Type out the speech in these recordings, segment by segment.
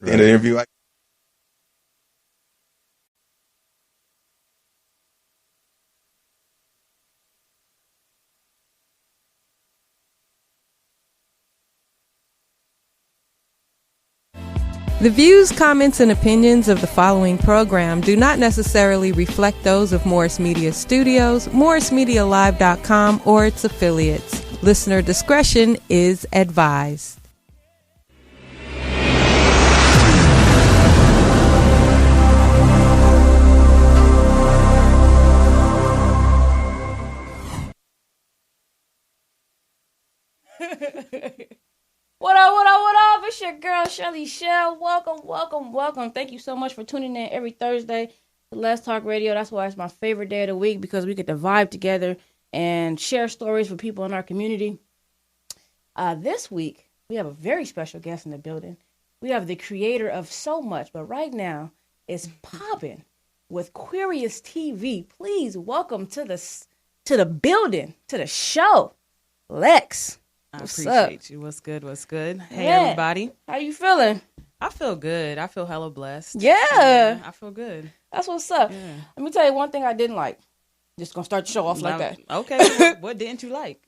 the end of the interview, The views, comments, and opinions of the following program do not necessarily reflect those of Morris Media Studios, MorrisMediaLive.com, or its affiliates. Listener discretion is advised. What up, what up, what up? It's your girl, Chelley Chelle. Welcome. Thank you so much for tuning in every Thursday to LesTalk Radio. That's why it's my favorite day of the week, because we get to vibe together and share stories for people in our community. This week, we have a very special guest in the building. We have the creator of so much, but right now, it's popping with Queerious TV. Please welcome to the building, to the show, Lex. I What's appreciate up? you. What's good? Hey, Yeah. everybody. How you feeling? I feel good. I feel hella blessed. Yeah. I feel good. That's what's up. Yeah. Let me tell you one thing I didn't like. Just gonna start the show off like that. Okay. What didn't you like?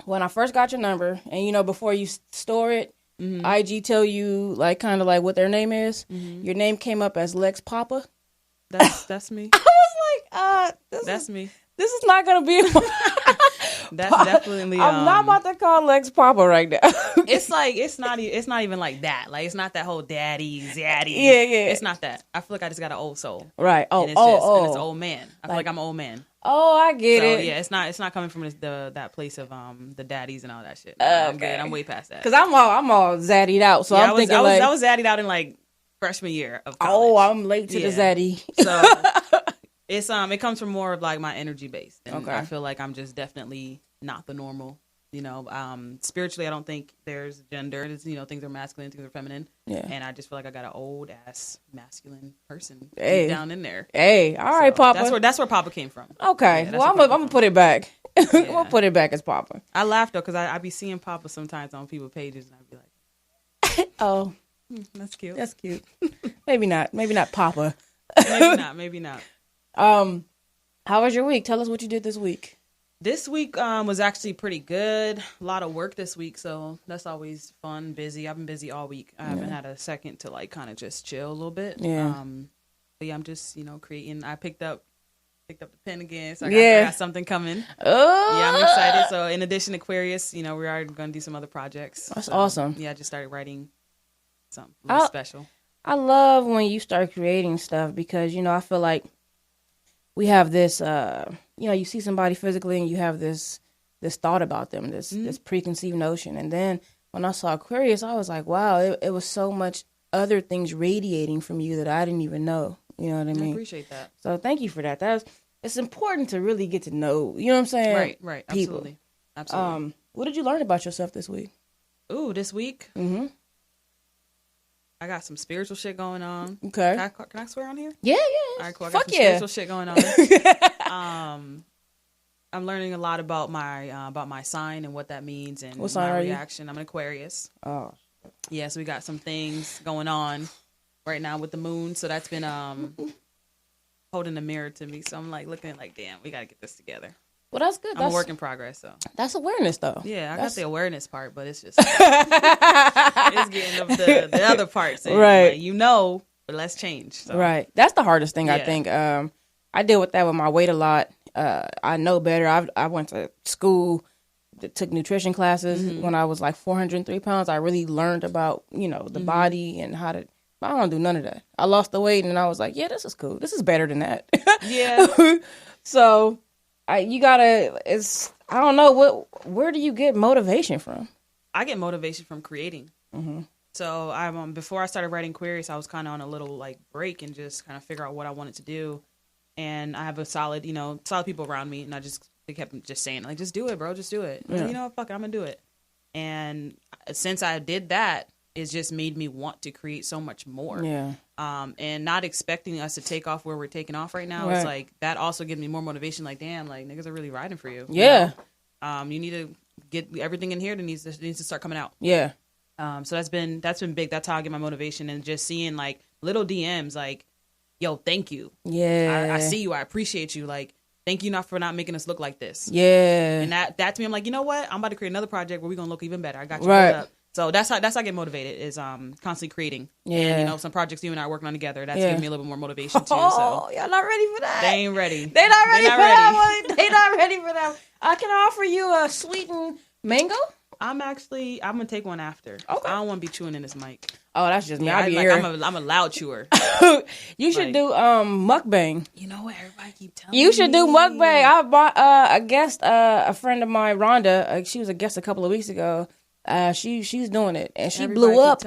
When I first got your number, and before you store it, IG tell you kind of what their name is. Your name came up as Lex Papa. That's me. I was like, That's me. This is not gonna be. That's definitely. I'm not about to call Lex Papa right now. It's not even like that. Like, it's not that whole daddy, zaddy. Yeah. It's not that. I feel like I just got an old soul. Right. And it's and it's old man. I feel like I'm an old man. Oh, I get So it. yeah, it's not coming from that place of the daddies and all that shit. Okay. I'm good. I'm way past that. Cause I'm all zaddied out, so Yeah, I'm thinking I was zaddied out in freshman year of college. oh, I'm late to the zaddy. So it's it comes from more of my energy base. And Okay. I feel like I'm just definitely not the normal. Spiritually, I don't think there's gender. It's, things are masculine, things are feminine. Yeah. And I just feel like I got an old ass masculine person Hey. down in there. Hey, all right, So Papa. That's where Papa came from. Okay. Yeah, that's Well, I'm where gonna Papa put it back. I'm Yeah. gonna put it back as Papa. I laugh though, because I be seeing Papa sometimes on people's pages, and I'd be like, Oh, that's cute. that's cute. Maybe not. Maybe not Papa. Maybe not. How was your week? Tell us what you did this week. This week was actually pretty good. A lot of work this week, so that's always fun, busy. I've been busy all week. I haven't had a second to kind of just chill a little bit. Yeah. But yeah, I'm just, creating. I picked up the pen again, so I got something coming. Oh, Yeah, I'm excited. So in addition to Queerious, we are going to do some other projects. That's So, awesome. Yeah, I just started writing something really special. I love when you start creating stuff because, I feel like we have this, you see somebody physically and you have this thought about them, this preconceived notion. And then when I saw Queerious, I was like, wow, it was so much other things radiating from you that I didn't even know. You know what I mean? I appreciate that. So thank you for that. It's important to really get to know, you know what I'm saying? Right. People. Absolutely. What did you learn about yourself this week? Ooh, this week? Mm-hmm. I got some spiritual shit going on. Okay. Can I swear on here? Yeah. All right, cool. I got Fuck some yeah. spiritual shit going on. I'm learning a lot about my sign and what that means and What sign my are you? reaction. I'm an Aquarius. Oh. Yeah, so we got some things going on right now with the moon. So that's been holding the mirror to me. So I'm looking at damn, we got to get this together. Well, that's good. I'm a work in progress. So That's awareness, though. yeah, I got the awareness part, but it's just it's getting up the other parts. And, Right. but let's change. So. Right. That's the hardest thing, I Yeah. think. I deal with that with my weight a lot. I know better. I went to school, took nutrition classes. When I was 403 pounds, I really learned about, the body and how to, I don't do none of that. I lost the weight and I was like, yeah, this is cool. This is better than that. Yeah. So I don't know, where do you get motivation from? I get motivation from creating. Mm-hmm. So I before I started writing Queerious, I was kind of on a little break and just kind of figure out what I wanted to do. And I have a solid people around me, and they kept just saying just do it, bro, just do it. Yeah. And, fuck it, I'm gonna do it. And since I did that, it's just made me want to create so much more. Yeah. And not expecting us to take off where we're taking off right now. Right. It's that also gives me more motivation. Damn, niggas are really riding for you. Yeah. You need to get everything in here that needs to start coming out. Yeah. So that's been big. That's how I get my motivation, and just seeing like little DMs like, yo, thank you. Yeah. I see you. I appreciate you. Like, thank you for not making us look like this. Yeah. And that to me, I'm like, you know what? I'm about to create another project where we're going to look even better. I got you right. pulled up. So that's how I get motivated, is constantly creating. Yeah. And, you know, some projects you and I are working on together, that's giving me a little bit more motivation too. Oh, So y'all not ready for that. they ain't ready. They not ready for that one. They not ready for that. Can I offer you a sweetened mango? I'm gonna take one after. Okay. I don't want to be chewing in this mic. Oh, that's just me. Yeah, I'm a loud chewer. You should do mukbang. You know what? Everybody keep telling You should me. do mukbang. I bought a guest, a friend of mine, Rhonda. She was a guest a couple of weeks ago. She's doing it, and she blew up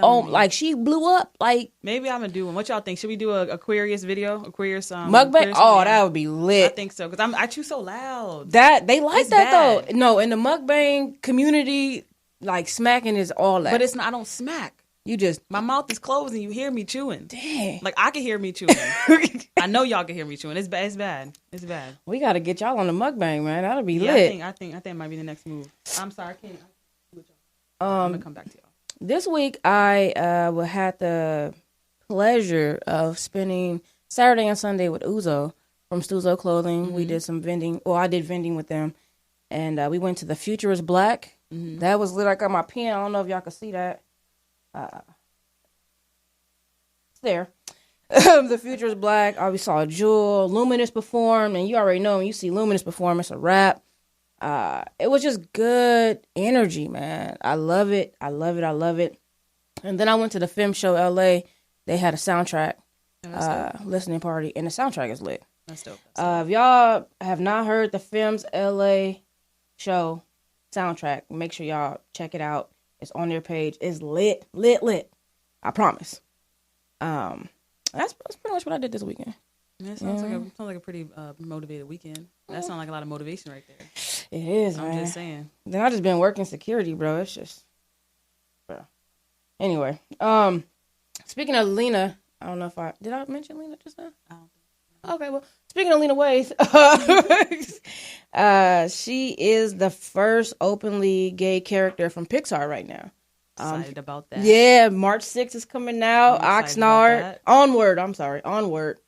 like Maybe I'm gonna do one. What y'all think? Should we do a Queerious video? A Queerious mukbang? Queerious Oh, video? that would be lit. I think so, because I chew so loud. That they like It's that bad. though. No, in the mukbang community, like smacking is all that. But it's not. I don't smack. You just My mouth is closed and you hear me chewing. dang. Like, I can hear me chewing. I know y'all can hear me chewing. It's bad. It's bad. It's bad. We got to get y'all on the mukbang, man. That'll be Yeah, lit. I think it might be the next move. I'm sorry, I can't. I'm gonna come back to y'all. This week, I had the pleasure of spending Saturday and Sunday with Uzo from Stuzo Clothing. Mm-hmm. We did some vending. Well, I did vending with them. And we went to the Future is Black. Mm-hmm. That was lit. I got my pen. I don't know if y'all can see that. It's there. The Future is Black. We saw Jewel. Luminous perform. And you already know when you see Luminous perform, it's a wrap. It was just good energy, man. I love it. I love it. I love it. And then I went to the Film Show LA. They had a soundtrack listening party, and the soundtrack is lit. That's dope. If y'all have not heard the Films LA show soundtrack, make sure y'all check it out. It's on their page. It's lit. I promise. That's pretty much what I did this weekend. Yeah, it sounds like a pretty motivated weekend. That sounds like a lot of motivation right there. It is, man. I'm just saying. Then I just been working security, bro. It's just, bro. Anyway, speaking of Lena, I don't know if did I mention Lena just now? I don't think. Okay, well, speaking of Lena Waithe, she is the first openly gay character from Pixar right now. Excited about that. Yeah, March 6th is coming out. I'm excited Oxnard. about that. Onward.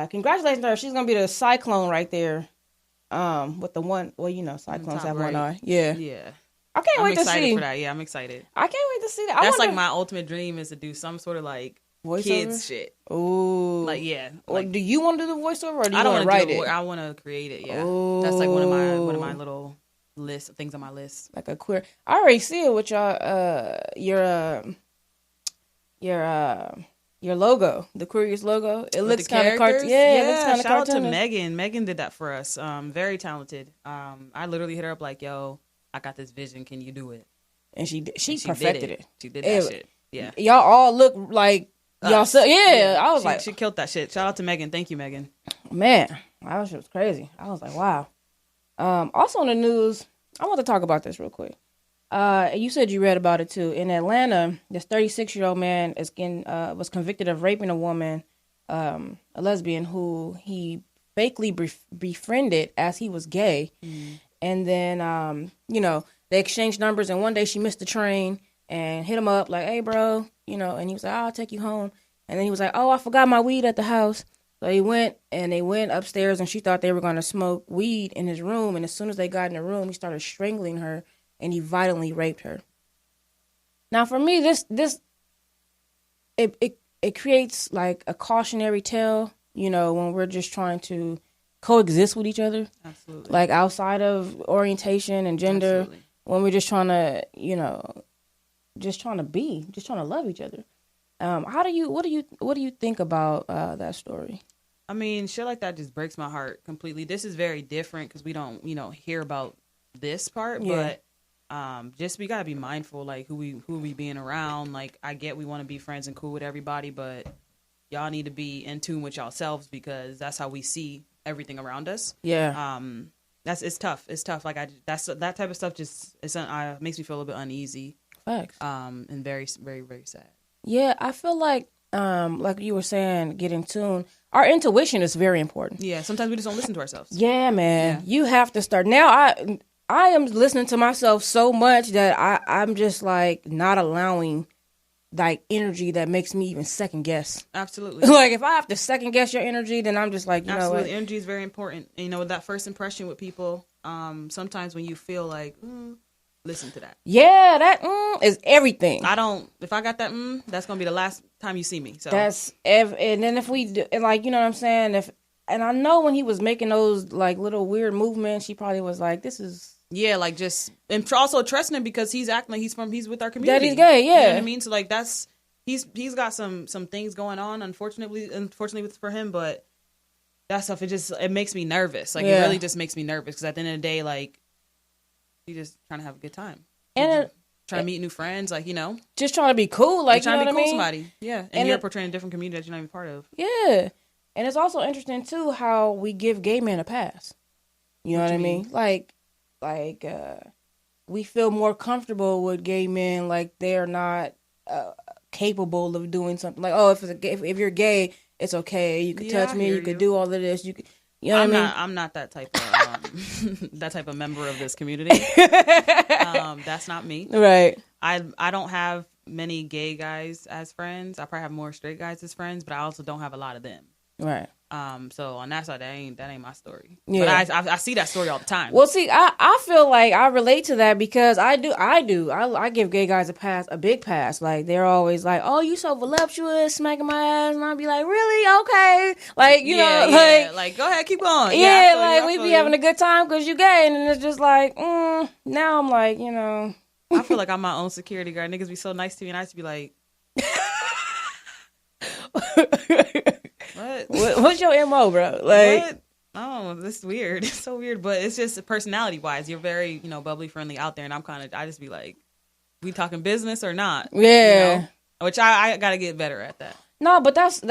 Congratulations to her. She's going to be the Cyclone right there. With the one, well, you know, Cyclones have one eye. Yeah. Yeah. I can't wait to see. I'm excited for that. Yeah, I'm excited. I can't wait to see that. That's like my ultimate dream, is to do some sort of like voiceover? kids shit. Ooh. Like, yeah. Well, Like, do you want to do the voiceover, or do you I don't want to want write to do it? I want to create it. Yeah. Ooh. That's like one of my little things on my list. Like a queer. I already see it with y'all. Your logo, the Queerious logo. It looks kind of cartoon. Yeah, it looks kind of shout out to cartoonish. Megan. Megan did that for us. Very talented. I literally hit her up like, "Yo, I got this vision. Can you do it?" And she And perfected did it. She did that shit. Yeah. Y'all all look like y'all. Us. So, yeah, I was like, she killed that shit. Shout out to Megan. Thank you, Megan. man, that was just crazy. I was like, wow. Also on the news, I want to talk about this real quick. You said you read about it too. In Atlanta, this 36-year-old man was convicted of raping a woman, a lesbian who he fakely befriended as he was gay. Mm. And then, they exchanged numbers, and one day she missed the train and hit him up like, "Hey, bro," and he was like, "Oh, I'll take you home." And then he was like, "Oh, I forgot my weed at the house." So they went upstairs, and she thought they were going to smoke weed in his room. And as soon as they got in the room, he started strangling her, and he violently raped her. Now, for me, it creates like a cautionary tale, when we're just trying to coexist with each other. Absolutely. Like outside of orientation and gender, Absolutely. when we're just trying to, just trying to love each other. What do you think about that story? I mean, shit like that just breaks my heart completely. This is very different because we don't, hear about this part, Yeah. but just we gotta be mindful, like who we being around. Like, I get we want to be friends and cool with everybody, but y'all need to be in tune with yourselves, because that's how we see everything around us. Yeah. It's tough. It's tough. Like, that type of stuff just makes me feel a little bit uneasy. Facts. And very, very, very sad. Yeah, I feel like you were saying, get in tune. Our intuition is very important. Yeah, sometimes we just don't listen to ourselves. Yeah, man. Yeah. You have to start. Now, I am listening to myself so much that I'm just like not allowing like energy that makes me even second guess. Absolutely. Like if I have to second guess your energy, then I'm just like, you know what? Energy is very important. And, you know, that first impression with people, sometimes when you feel like, listen to that. Yeah, that is everything. If I got that that's going to be the last time you see me. So and then if we do, and like, you know what I'm saying? And I know when he was making those like little weird movements, he probably was like, this is. Yeah, like just, and also trusting him because he's acting like he's with our community. That he's gay, yeah. You know what I mean? So like he's got some things going on, unfortunately for him, but that stuff, it makes me nervous. Like it really just makes me nervous because at the end of the day, like you just trying to have a good time. And trying to meet new friends, like, you know. Just trying to be cool, like, trying you know to be cool what I mean? somebody. Yeah. And you're portraying a different community that you're not even part of. Yeah. And it's also interesting too how we give gay men a pass. You know what I mean? Like we feel more comfortable with gay men, like they're not capable of doing something. Like, oh, if you're gay, it's okay. You can touch me. You can do all of this. You know what I mean? I'm not that type of that type of member of this community. That's not me. Right. I don't have many gay guys as friends. I probably have more straight guys as friends, but I also don't have a lot of them. Right. So on that side, that ain't my story. Yeah. But I see that story all the time. Well, see, I feel like I relate to that because I give gay guys a big pass. Like they're always like, "Oh, you so voluptuous," smacking my ass, and I'll be like, "Really? Okay." Like you know, like go ahead, keep going. Yeah, like we be having a good time because you gay, and it's just like, now I'm like, you know, I feel like I'm my own security guard. Niggas be so nice to me, and I used to be like. What's your MO, bro? Like, what? Oh, this is weird. It's so weird, but it's just personality wise. You're very, you know, bubbly, friendly out there, and I just be like, we talking business or not? Yeah. You know? Which I gotta get better at that. No, but that's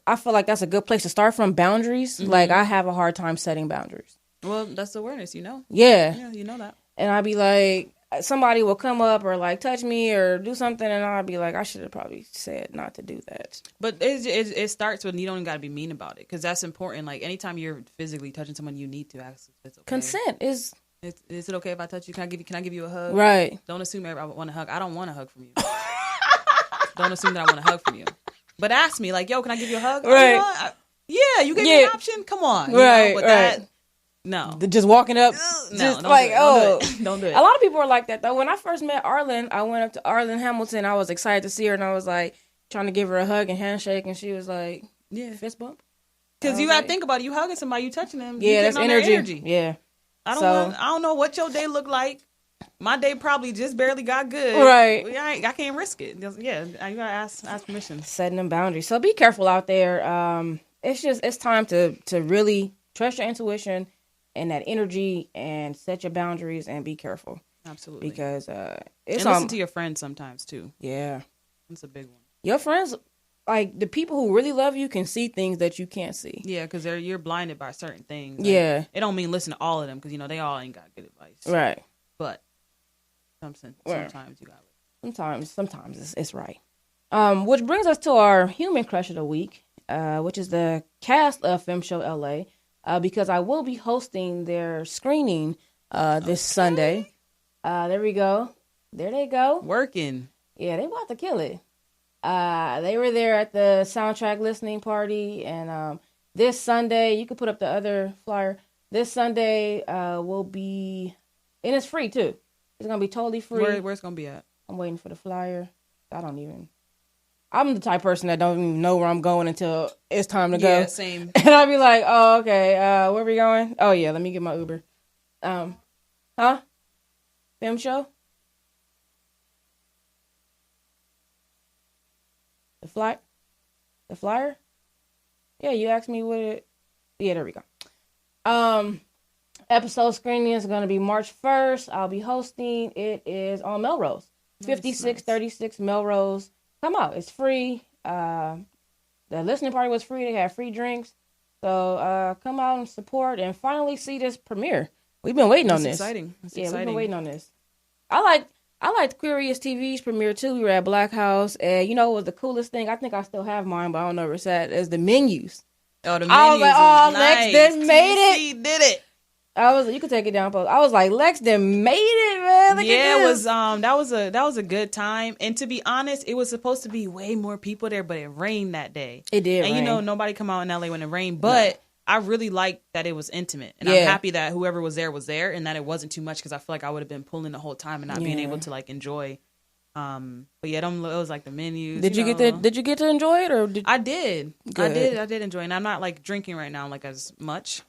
I feel like that's a good place to start from boundaries. Mm-hmm. Like I have a hard time setting boundaries. Well, that's awareness, you know. Yeah, you know that. And I'd be like, somebody will come up or like touch me or do something, and I'd be like, I should have probably said not to do that. But it starts with you don't even got to be mean about it because that's important. Like anytime you're physically touching someone, you need to ask if it's okay. Consent is. Is it okay if I touch you? Can I give you a hug? Right. Don't assume I want a hug. I don't want a hug from you. Don't assume that I want a hug from you. But ask me like, yo, can I give you a hug? Right. You gave me an option. Come on. Right. But that. No. Just walking up. Don't do it. A lot of people are like that, though. When I first met Arlen, I went up to Arlen Hamilton. I was excited to see her, and I was like trying to give her a hug and handshake, and she was like, fist bump. Because you got to think about it. You hugging somebody, you touching them. Yeah, that's energy. Yeah. I don't know what your day looked like. My day probably just barely got good. Right. I can't risk it. Yeah, you got to ask permission. Setting them boundaries. So be careful out there. It's time to really trust your intuition and that energy and set your boundaries and be careful. Absolutely. Because it's listen to your friends sometimes too. Yeah. That's a big one. Your friends, like the people who really love you, can see things that you can't see. Yeah, because you're blinded by certain things. Yeah. It don't mean listen to all of them because, you know, they all ain't got good advice. Right. But sometimes you got it. Sometimes it's right. Which brings us to our human crush of the week, which is the cast of Film Show LA. Because I will be hosting their screening this Sunday. There we go. There they go. Working. Yeah, they about to kill it. They were there at the soundtrack listening party. And this Sunday, you can put up the other flyer. This Sunday will be, and it's free too. It's going to be totally free. Where's it going to be at? I'm waiting for the flyer. I'm the type of person that don't even know where I'm going until it's time to go. Yeah, same. And I'll be like, oh, okay, where we going? Oh, yeah, let me get my Uber. Film show? The flyer? Yeah, you asked me what it... Yeah, there we go. Episode screening is going to be March 1st. I'll be hosting. It is on Melrose. 5636 Melrose. Come out. It's free. The listening party was free. They had free drinks. So come out and support and finally see this premiere. We've been waiting on this. Exciting. We've been waiting on this. I liked Queerious TV's premiere too. We were at Black House, and you know what was the coolest thing? I think I still have mine, but I don't know where it's at. Is the menus. Oh, the menus. I was like, oh, nice. Lex, this made it. TC did it. You could take it down, post. I was like, Lex done made it, man. Look at this. That was a good time. And to be honest, it was supposed to be way more people there, but it rained that day. It did. And rain. Nobody come out in LA when it rained, but I really liked that it was intimate. And I'm happy that whoever was there and that it wasn't too much, because I feel like I would have been pulling the whole time and not being able to like enjoy. But yeah, it was like the menus. Did you get to enjoy it, or I did. Good. I did enjoy it. And I'm not like drinking right now like as much.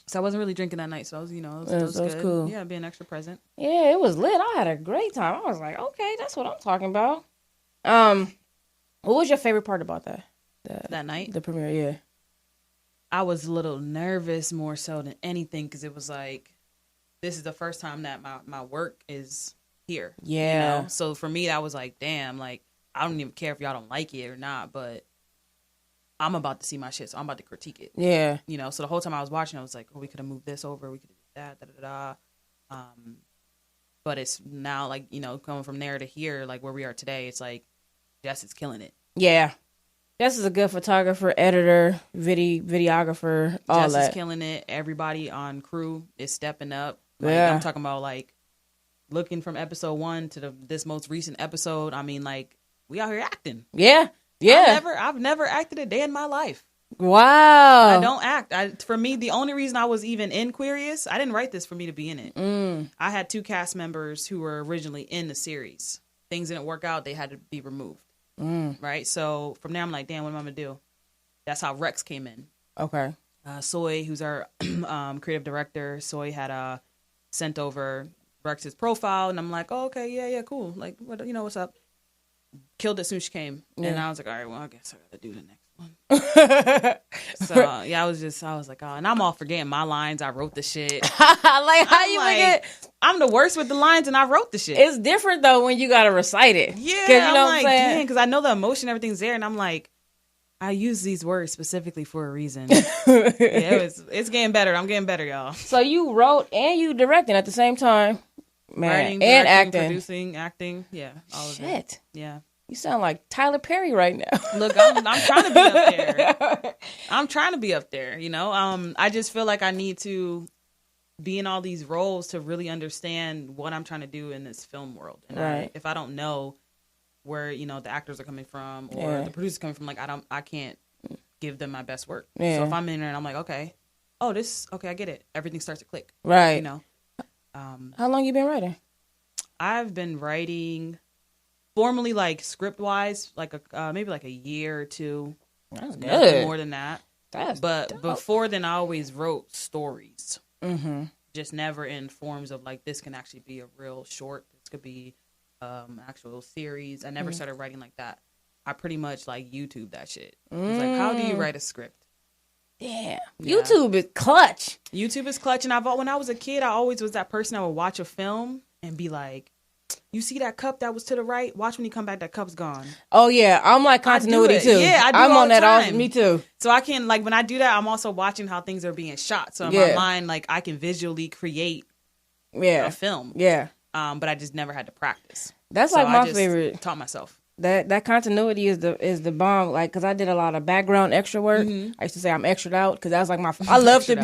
So I wasn't really drinking that night. So I was, it was good. Cool. Yeah, being extra present. Yeah, it was lit. I had a great time. I was like, okay, that's what I'm talking about. What was your favorite part about that night? The premiere, yeah. I was a little nervous more so than anything, because it was like, this is the first time that my work is here. Yeah. So for me, that was like, damn, like, I don't even care if y'all don't like it or not, but I'm about to see my shit, so I'm about to critique it. Yeah. So the whole time I was watching, I was like, oh, we could have moved this over, we could have did that, but it's now like, coming from there to here, like where we are today, it's like, Jess is killing it. Yeah. Jess is a good photographer, editor, videographer, all Jess that. Jess is killing it. Everybody on crew is stepping up. Like, yeah. I'm talking about like looking from episode 1 to this most recent episode. I mean, like, we out here acting. Yeah. Yeah. I've never acted a day in my life. Wow. I don't act. For me, the only reason I was even in Queerious, I didn't write this for me to be in it. I had 2 cast members who were originally in the series. Things didn't work out. They had to be removed. Right? So from there, I'm like, damn, what am I going to do? That's how Rex came in. Okay. Soy, who's our creative director, Soy had sent over Rex's profile, and I'm like, oh, okay, yeah, cool. Like, what's up? Killed it as soon as she came. Yeah. And I was like, all right, well, I guess I got to do the next one. So, yeah, I was like, oh, and I'm all forgetting my lines. I wrote the shit. Like, how you forget? I'm the worst with the lines, and I wrote the shit. It's different, though, when you got to recite it. Yeah, I'm like, dang, because I know the emotion, everything's there, and I'm like, I use these words specifically for a reason. Yeah, it's getting better. I'm getting better, y'all. So you wrote and you directed at the same time? Man, writing, and acting. Producing, acting. Yeah, all of it. Yeah. You sound like Tyler Perry right now. Look, I'm trying to be up there. I'm trying to be up there, I just feel like I need to be in all these roles to really understand what I'm trying to do in this film world. And if I don't know where, the actors are coming from or the producers coming from, like, I can't give them my best work. Yeah. So if I'm in there and I'm like, okay, I get it. Everything starts to click. Right. How long you been writing? I've been writing formally, like script wise, like maybe like a year or 2. That's good. Nothing more than that. But dope. Before then, I always wrote stories. Mm-hmm. Just never in forms of like, this can actually be a real short. This could be actual series. I never started writing like that. I pretty much like YouTube that shit. It's like, how do you write a script? Damn. Yeah. YouTube is clutch. YouTube is clutch. And when I was a kid, I always was that person that would watch a film and be like, you see that cup that was to the right? Watch when you come back, that cup's gone. Oh, yeah. I'm like continuity, too. Yeah, I do. I'm all on the that time. also. Me, too. So I can, like, when I do that, I'm also watching how things are being shot. So in my mind, like, I can visually create a film. Yeah. But I just never had to practice. That's like my favorite. Taught myself. That continuity is the bomb. Like, because I did a lot of background extra work. I used to say I'm extra out because that was like I love to be.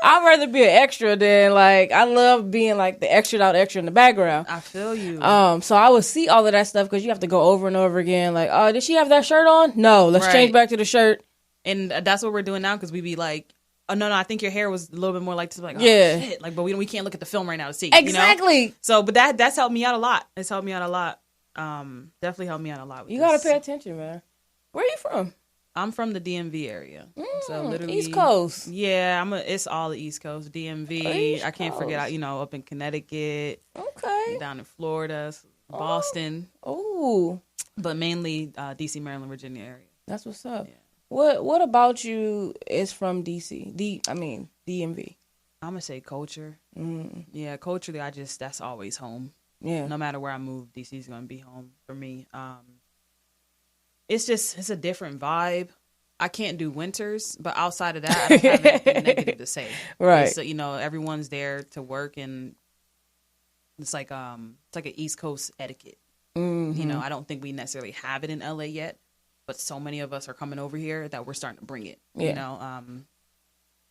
I'd rather be an extra than like I love being like the extra out extra in the background. I feel you. So I would see all of that stuff because you have to go over and over again. Like, oh, did she have that shirt on? No, let's change back to the shirt. And that's what we're doing now because we be like, oh no, I think your hair was a little bit more like this. Like, oh, shit. Like, but we can't look at the film right now to see. Exactly. So, but that's helped me out a lot. It's helped me out a lot. Definitely helped me out a lot. With you gotta pay attention, man. Where are you from? I'm from the DMV area, so literally East Coast. Yeah, it's all the East Coast. DMV. I can't forget, up in Connecticut. Okay. Down in Florida, Boston. Oh. But mainly DC, Maryland, Virginia area. That's what's up. Yeah. What about you is from DC? DMV. I'm gonna say culture. Yeah, culturally, that's always home. Yeah. No matter where I move, DC is gonna be home for me. It's a different vibe. I can't do winters, but outside of that, I don't have anything negative to say. Right. So, everyone's there to work, and it's like an East Coast etiquette. Mm-hmm. I don't think we necessarily have it in LA yet, but so many of us are coming over here that we're starting to bring it. Yeah.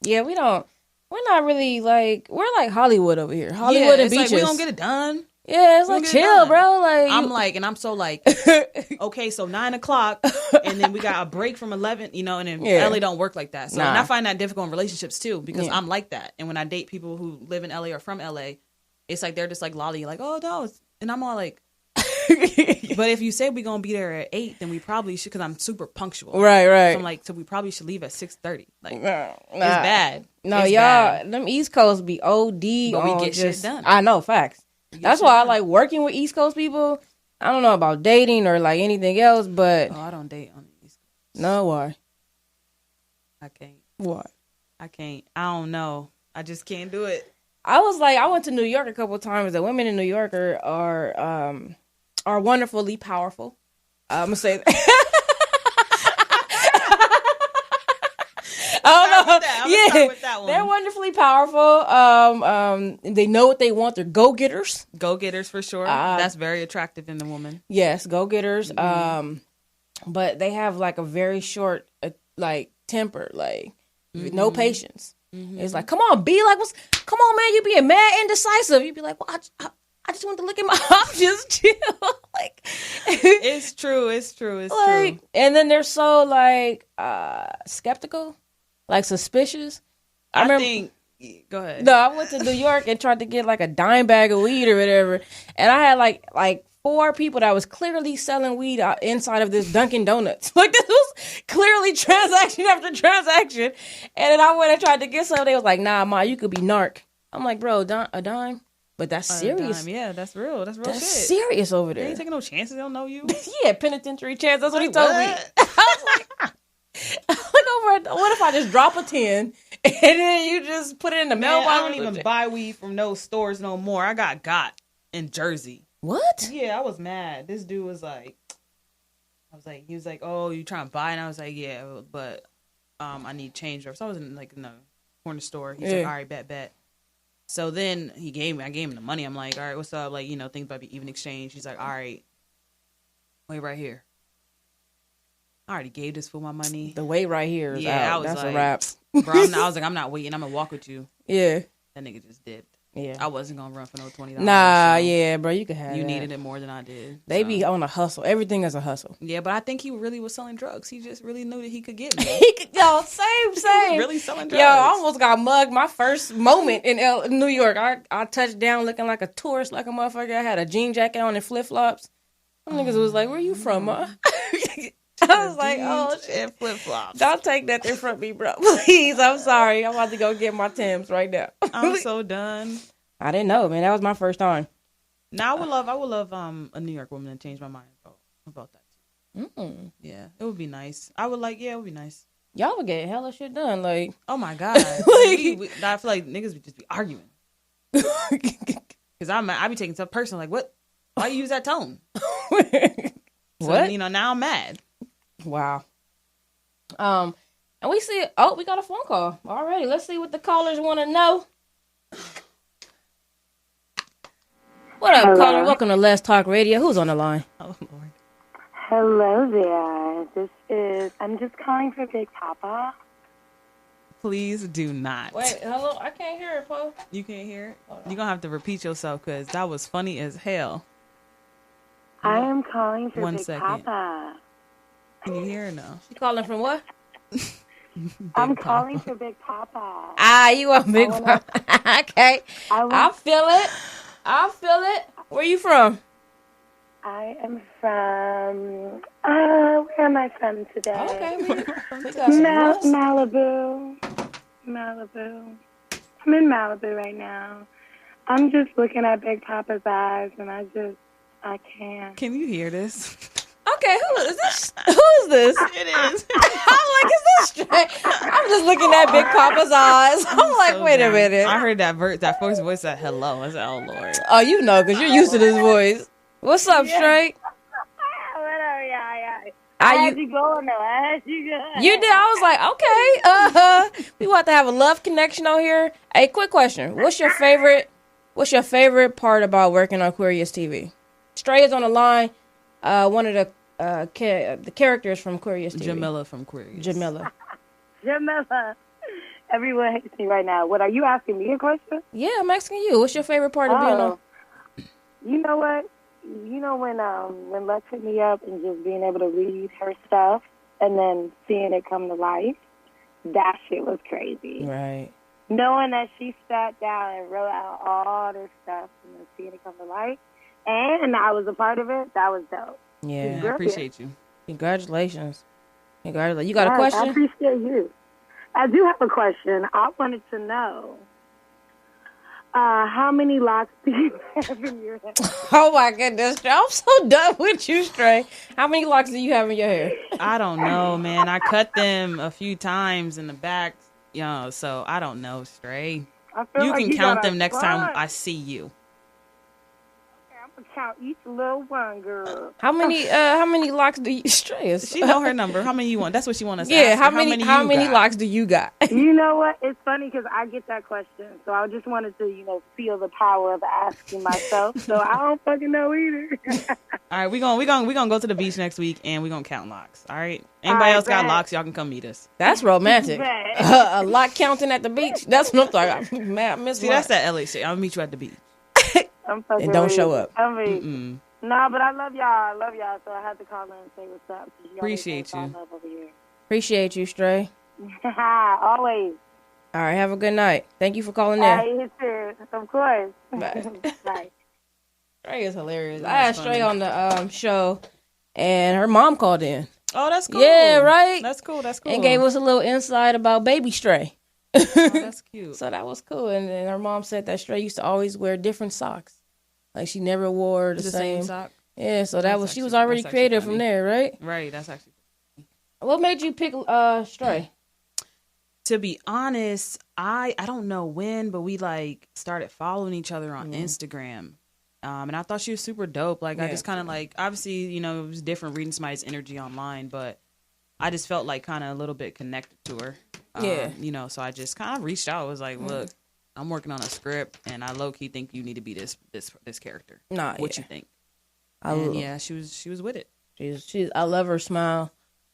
Yeah, we don't. We're not really like, we're like Hollywood over here. Hollywood and beaches. Like, we don't get it done. Yeah, it's like chill, bro. Like I'm like, and I'm so like, okay, so 9:00, and then we got a break from 11, you know, and then LA don't work like that. So and I find that difficult in relationships too, because I'm like that. And when I date people who live in LA or from LA, it's like they're just like lolly, like, oh no, and I'm all like, but if you say we're gonna be there at 8, then we probably should, because I'm super punctual. Right. So I'm like, so we probably should leave at 6:30. Like, it's bad. No, it's y'all, bad. them East Coast be OD. But we get shit done. I know, facts. That's why I like working with East Coast people. I don't know about dating or like anything else, but I don't date on the East Coast. No, why? I can't. Why? I can't. I don't know. I just can't do it. I went to New York a couple of times. The women in New York are wonderfully powerful. I'm gonna say that. They're wonderfully powerful. They know what they want. They're go-getters. Go-getters for sure. That's very attractive in the woman. Yes, go-getters. Mm-hmm. But they have like a very short, like temper, like no patience. Mm-hmm. It's like, come on, come on, man, you being mad, indecisive. You be like, well, I just want to look at my options, chill. Like, it's true. It's true. And then they're so like skeptical, like suspicious. I think. Go ahead. No, I went to New York and tried to get like a dime bag of weed or whatever, and I had like 4 people that was clearly selling weed inside of this Dunkin' Donuts. Like, this was clearly transaction after transaction. And then I went and tried to get some. They was like, nah, ma, you could be narc. I'm like, bro, a dime? But that's serious. Yeah, that's real. That's real shit. Serious over there. They ain't taking no chances. They don't know you. Yeah, penitentiary chance. That's what he told me. I was like, what if I just drop a 10 and then you just put it in the mailbox? I don't even buy weed from those stores no more. I got in Jersey. What? Yeah, I was mad. This dude was like, he was like, oh, you trying to buy? And I was like, yeah, but I need change. So I was in the corner store. He's like, all right, bet. So then I gave him the money. I'm like, all right, what's up? Like, things might be even exchange. He's like, all right, wait right here. I already gave this fool my money. The wait right here is out. That's like, a wrap. Bro, I was like, I'm not waiting. I'm going to walk with you. Yeah. That nigga just dipped. Yeah. I wasn't going to run for no $20. Nah, yeah, bro, you could have You that. needed it more than I did. They be on a hustle. Everything is a hustle. Yeah, but I think he really was selling drugs. He just really knew that he could get me. Same. He was really selling drugs. Yo, I almost got mugged my first moment in New York. I touched down looking like a tourist, like a motherfucker. I had a jean jacket on and flip-flops. Some niggas was like, where you from, ma? I was like, oh, shit, flip-flops. Don't take that there from me, bro. Please, I'm sorry. I'm about to go get my Timbs right now. I'm so done. I didn't know, man. That was my first time. Now I would love a New York woman to change my mind about that too. Mm. Yeah, it would be nice. I would it would be nice. Y'all would get hella shit done, like. Oh my god, I feel like niggas would just be arguing. Because I be taking stuff personal. Like, what? Why you use that tone? What? Now I'm mad. Wow. And we see. Oh, we got a phone call already. Let's see what the callers want to know. What up, caller? Welcome to LesTalk Radio. Who's on the line? Oh, Lord. Hello there. I'm just calling for Big Papa. Please do not. Wait, hello? I can't hear it, Poe. You can't hear it? You're going to have to repeat yourself because that was funny as hell. I am calling for One Big second. Papa. Can you hear it now? She calling from what? I'm calling for Big Papa. You want Big Papa. Okay. I feel it. Where you from? I am from, where am I from today? Okay. Malibu. I'm in Malibu right now. I'm just looking at Big Papa's eyes and I can't. Can you hear this? Okay, who is this? Who is this? It is. I'm like, is this straight? I'm just looking at Big Papa's eyes. I'm like, so wait dumb. a minute. I heard that first voice said hello. I said, oh, Lord. Oh, you know, because you're used to this voice. What's up, Straight? Whatever, yeah. I had you going, though. I had you going. You did. I was like, okay. We want to have a love connection on here. Hey, quick question. What's your favorite part about working on Queerious TV? Stray is on the line. One of the characters from Queerious TV. Jamila from Queerious. Jamila. Everyone hates me right now. What, are you asking me a question? Yeah, I'm asking you. What's your favorite part of being on? You know what? You know when Lex hit me up and just being able to read her stuff and then seeing it come to life, that shit was crazy. Right. Knowing that she sat down and wrote out all this stuff and then seeing it come to life, and I was a part of it, that was dope. Yeah. I appreciate you. Congratulations. You got a question? I appreciate you. I do have a question. I wanted to know, how many locks do you have in your hair? Oh my goodness, I'm so done with you, Stray. How many locks do you have in your hair? I don't know, man. I cut them a few times in the back, so I don't know, Stray. You can count them next time I see you. Count each little one, girl. How many locks do you Stray? She know her number. How many you want? That's what she wants us to Yeah, ask. how many locks do you got? You know what? It's funny because I get that question, so I just wanted to, feel the power of asking myself. So I don't fucking know either. All right, we gonna go to the beach next week and we gonna count locks. All right. Anybody else got locks? Y'all can come meet us. That's romantic. A lock counting at the beach. That's what I'm talking about. Man, I miss. See, that's that LA shit. I'll meet you at the beach. And don't show up. Nah, but I love y'all. So I had to call in and say what's up. Appreciate you. Appreciate you, Stray. Always. All right, have a good night. Thank you for calling in. You too. Of course. Bye. Bye. Stray is hilarious. I had Stray on the show, and her mom called in. Oh, that's cool. Yeah, right? That's cool. And gave us a little insight about baby Stray. Oh, that's cute. So that was cool. And then her mom said that Stray used to always wear different socks. Like she never wore the same sock. Yeah, so she was already creative from there, right? Right, that's actually funny. What made you pick Stray? To be honest, I don't know when, but we started following each other on Instagram. And I thought she was super dope. I just kind of obviously, it was different reading somebody's energy online, but I just felt kind of a little bit connected to her. So I just kind of reached out. I was like, look, I'm working on a script, and I low key think you need to be this character. What you think? She was with it. I love her smile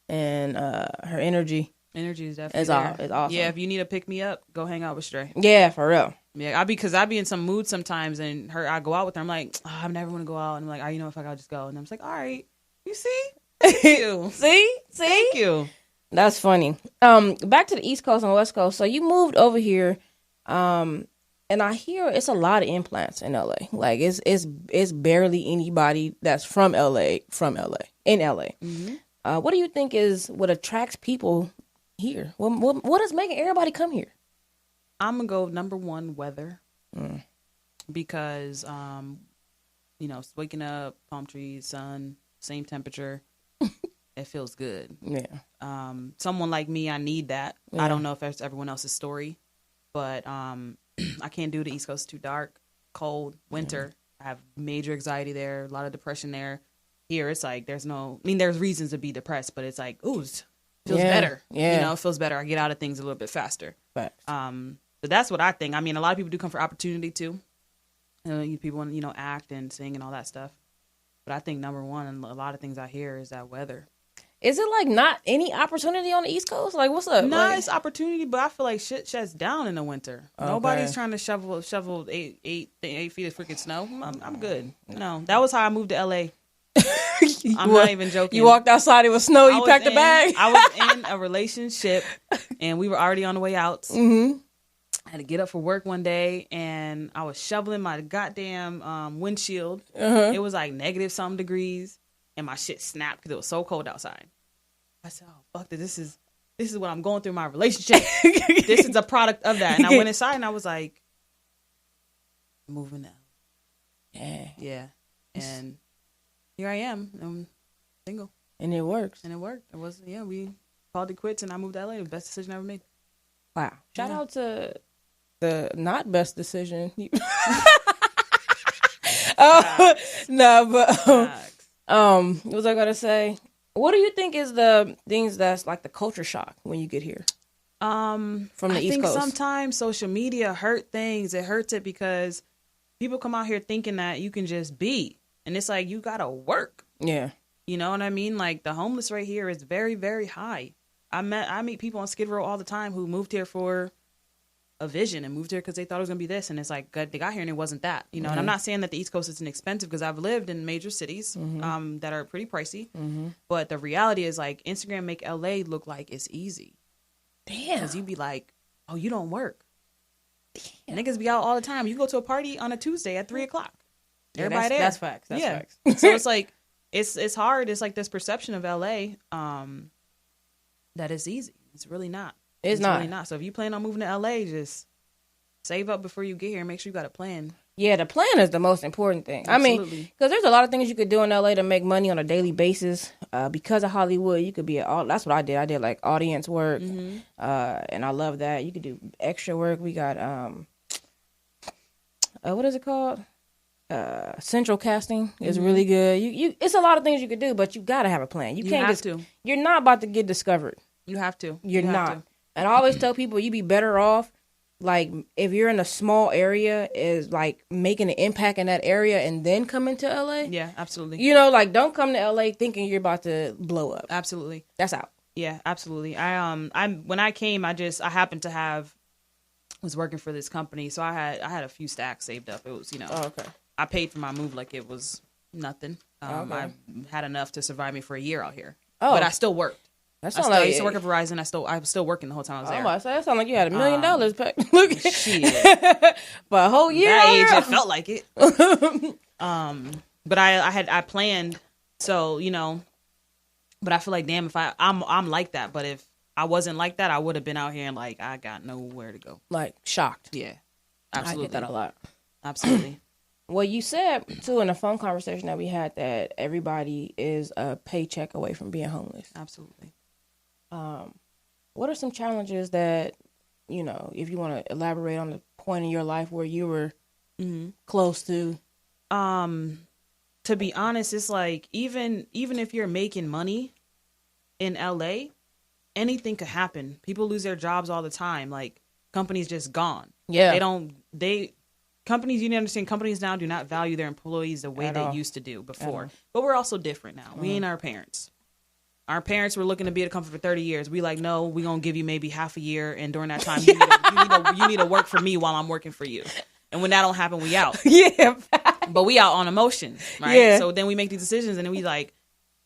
and her energy. Energy is definitely is awesome. Yeah, if you need to pick me up, go hang out with Stray. Yeah, for real. Yeah, I be in some mood sometimes, and I go out with her. I'm like, I never want to go out, and I'm like, if I gotta just go, and I'm just like, all right, you see, thank you, see, thank you. That's funny. Back to the East Coast and West Coast. So you moved over here. And I hear it's a lot of implants in LA. It's barely anybody that's from LA in LA. Mm-hmm. What do you think is what attracts people here? What is making everybody come here? I'm gonna go number one, weather, because waking up, palm trees, sun, same temperature. It feels good. Yeah. Someone like me, I need that. Yeah. I don't know if that's everyone else's story. But I can't do the East Coast. Too dark, cold, winter. I have major anxiety there, a lot of depression there. Here, it's there's reasons to be depressed, but it's feels better. Yeah. It feels better. I get out of things a little bit faster. Facts. So that's what I think. I mean, a lot of people do come for opportunity too. People want to, act and sing and all that stuff. But I think number one, and a lot of things I hear is that weather. Is it not any opportunity on the East Coast? What's up? No, it's opportunity, but I feel like shit shuts down in the winter. Okay. Nobody's trying to shovel 8 feet of freaking snow. I'm good. No, that was how I moved to LA. I'm not even joking. You walked outside, it was snow, you packed a bag? I was in a relationship, and we were already on the way out. Mm-hmm. I had to get up for work one day, and I was shoveling my goddamn windshield. Uh-huh. It was negative some degrees. And my shit snapped because it was so cold outside. I said, oh, fuck this. This is what I'm going through in my relationship. This is a product of that. And I went inside and I was like, moving now. Yeah. And here I am. I'm single. And it works. And it worked. It was, we called it quits and I moved to LA. The best decision I ever made. Wow. Shout out to the not best decision. What was I gonna say? What do you think is the things that's the culture shock when you get here? From the East Coast. Sometimes social media hurt things. It hurts it because people come out here thinking that you can just be, and it's you gotta work. Yeah, you know what I mean. The homeless rate here is very, very high. I meet people on Skid Row all the time who moved here for a vision and moved here because they thought it was gonna be this, and it's like they got here and it wasn't that, you know. And I'm not saying that the East Coast isn't expensive because I've lived in major cities that are pretty pricey, but the reality is like Instagram make LA look like it's easy. Damn, because you be like, oh, you don't work. Damn. Niggas be out all the time. You go to a party on a Tuesday at 3:00. Yeah, Everybody there. That's facts. That's facts. So it's like it's hard. It's like this perception of LA that it's easy. It's really not. It's not. Really not. So if you plan on moving to LA, just save up before you get here and make sure you got a plan. Yeah, the plan is the most important thing. Absolutely. I mean, because there's a lot of things you could do in LA to make money on a daily basis. Because of Hollywood, you could be that's what I did. I did like audience work, and I love that. You could do extra work. We got what is it called? Central casting is really good. You it's a lot of things you could do, but you gotta have a plan. You can't have to. You're not about to get discovered. You have to. You're You have not. to. And I always tell people you be better off, like, if you're in a small area, is like making an impact in that area and then come into LA. Yeah, absolutely. You know, like, don't come to LA thinking you're about to blow up. Absolutely. That's out. Yeah, absolutely. I when I came, I happened to was working for this company, so I had a few stacks saved up. It was, you know, okay. I paid for my move like it was nothing. I had enough to survive me for a year out here. Oh. But I still worked. I used to work at Verizon. I was still working the whole time I was there. Oh, I that sounded like you had $1 million pack. Look, shit. For a whole year. That age, it felt like it. But I planned, so, you know. But I feel like, damn, if I'm like that. But if I wasn't like that, I would have been out here and like I got nowhere to go. Like shocked. Yeah, absolutely. I get that a lot. Absolutely. Well, you said too in a phone conversation that we had that everybody is a paycheck away from being homeless. Absolutely. What are some challenges that, you know, if you want to elaborate on the point in your life where you were close to? To be honest, it's like even if you're making money in LA, anything could happen. People lose their jobs all the time. Like, companies just gone. Yeah. Companies, you need to understand, companies now do not value their employees the way they used to do before. But we're also different now. We ain't our parents. Our parents were looking to be at a company for 30 years. We like, no, we're going to give you maybe half a year. And during that time, you need to work for me while I'm working for you. And when that don't happen, we out. Yeah. But we out on emotion, right? Yeah. So then we make these decisions and then we like,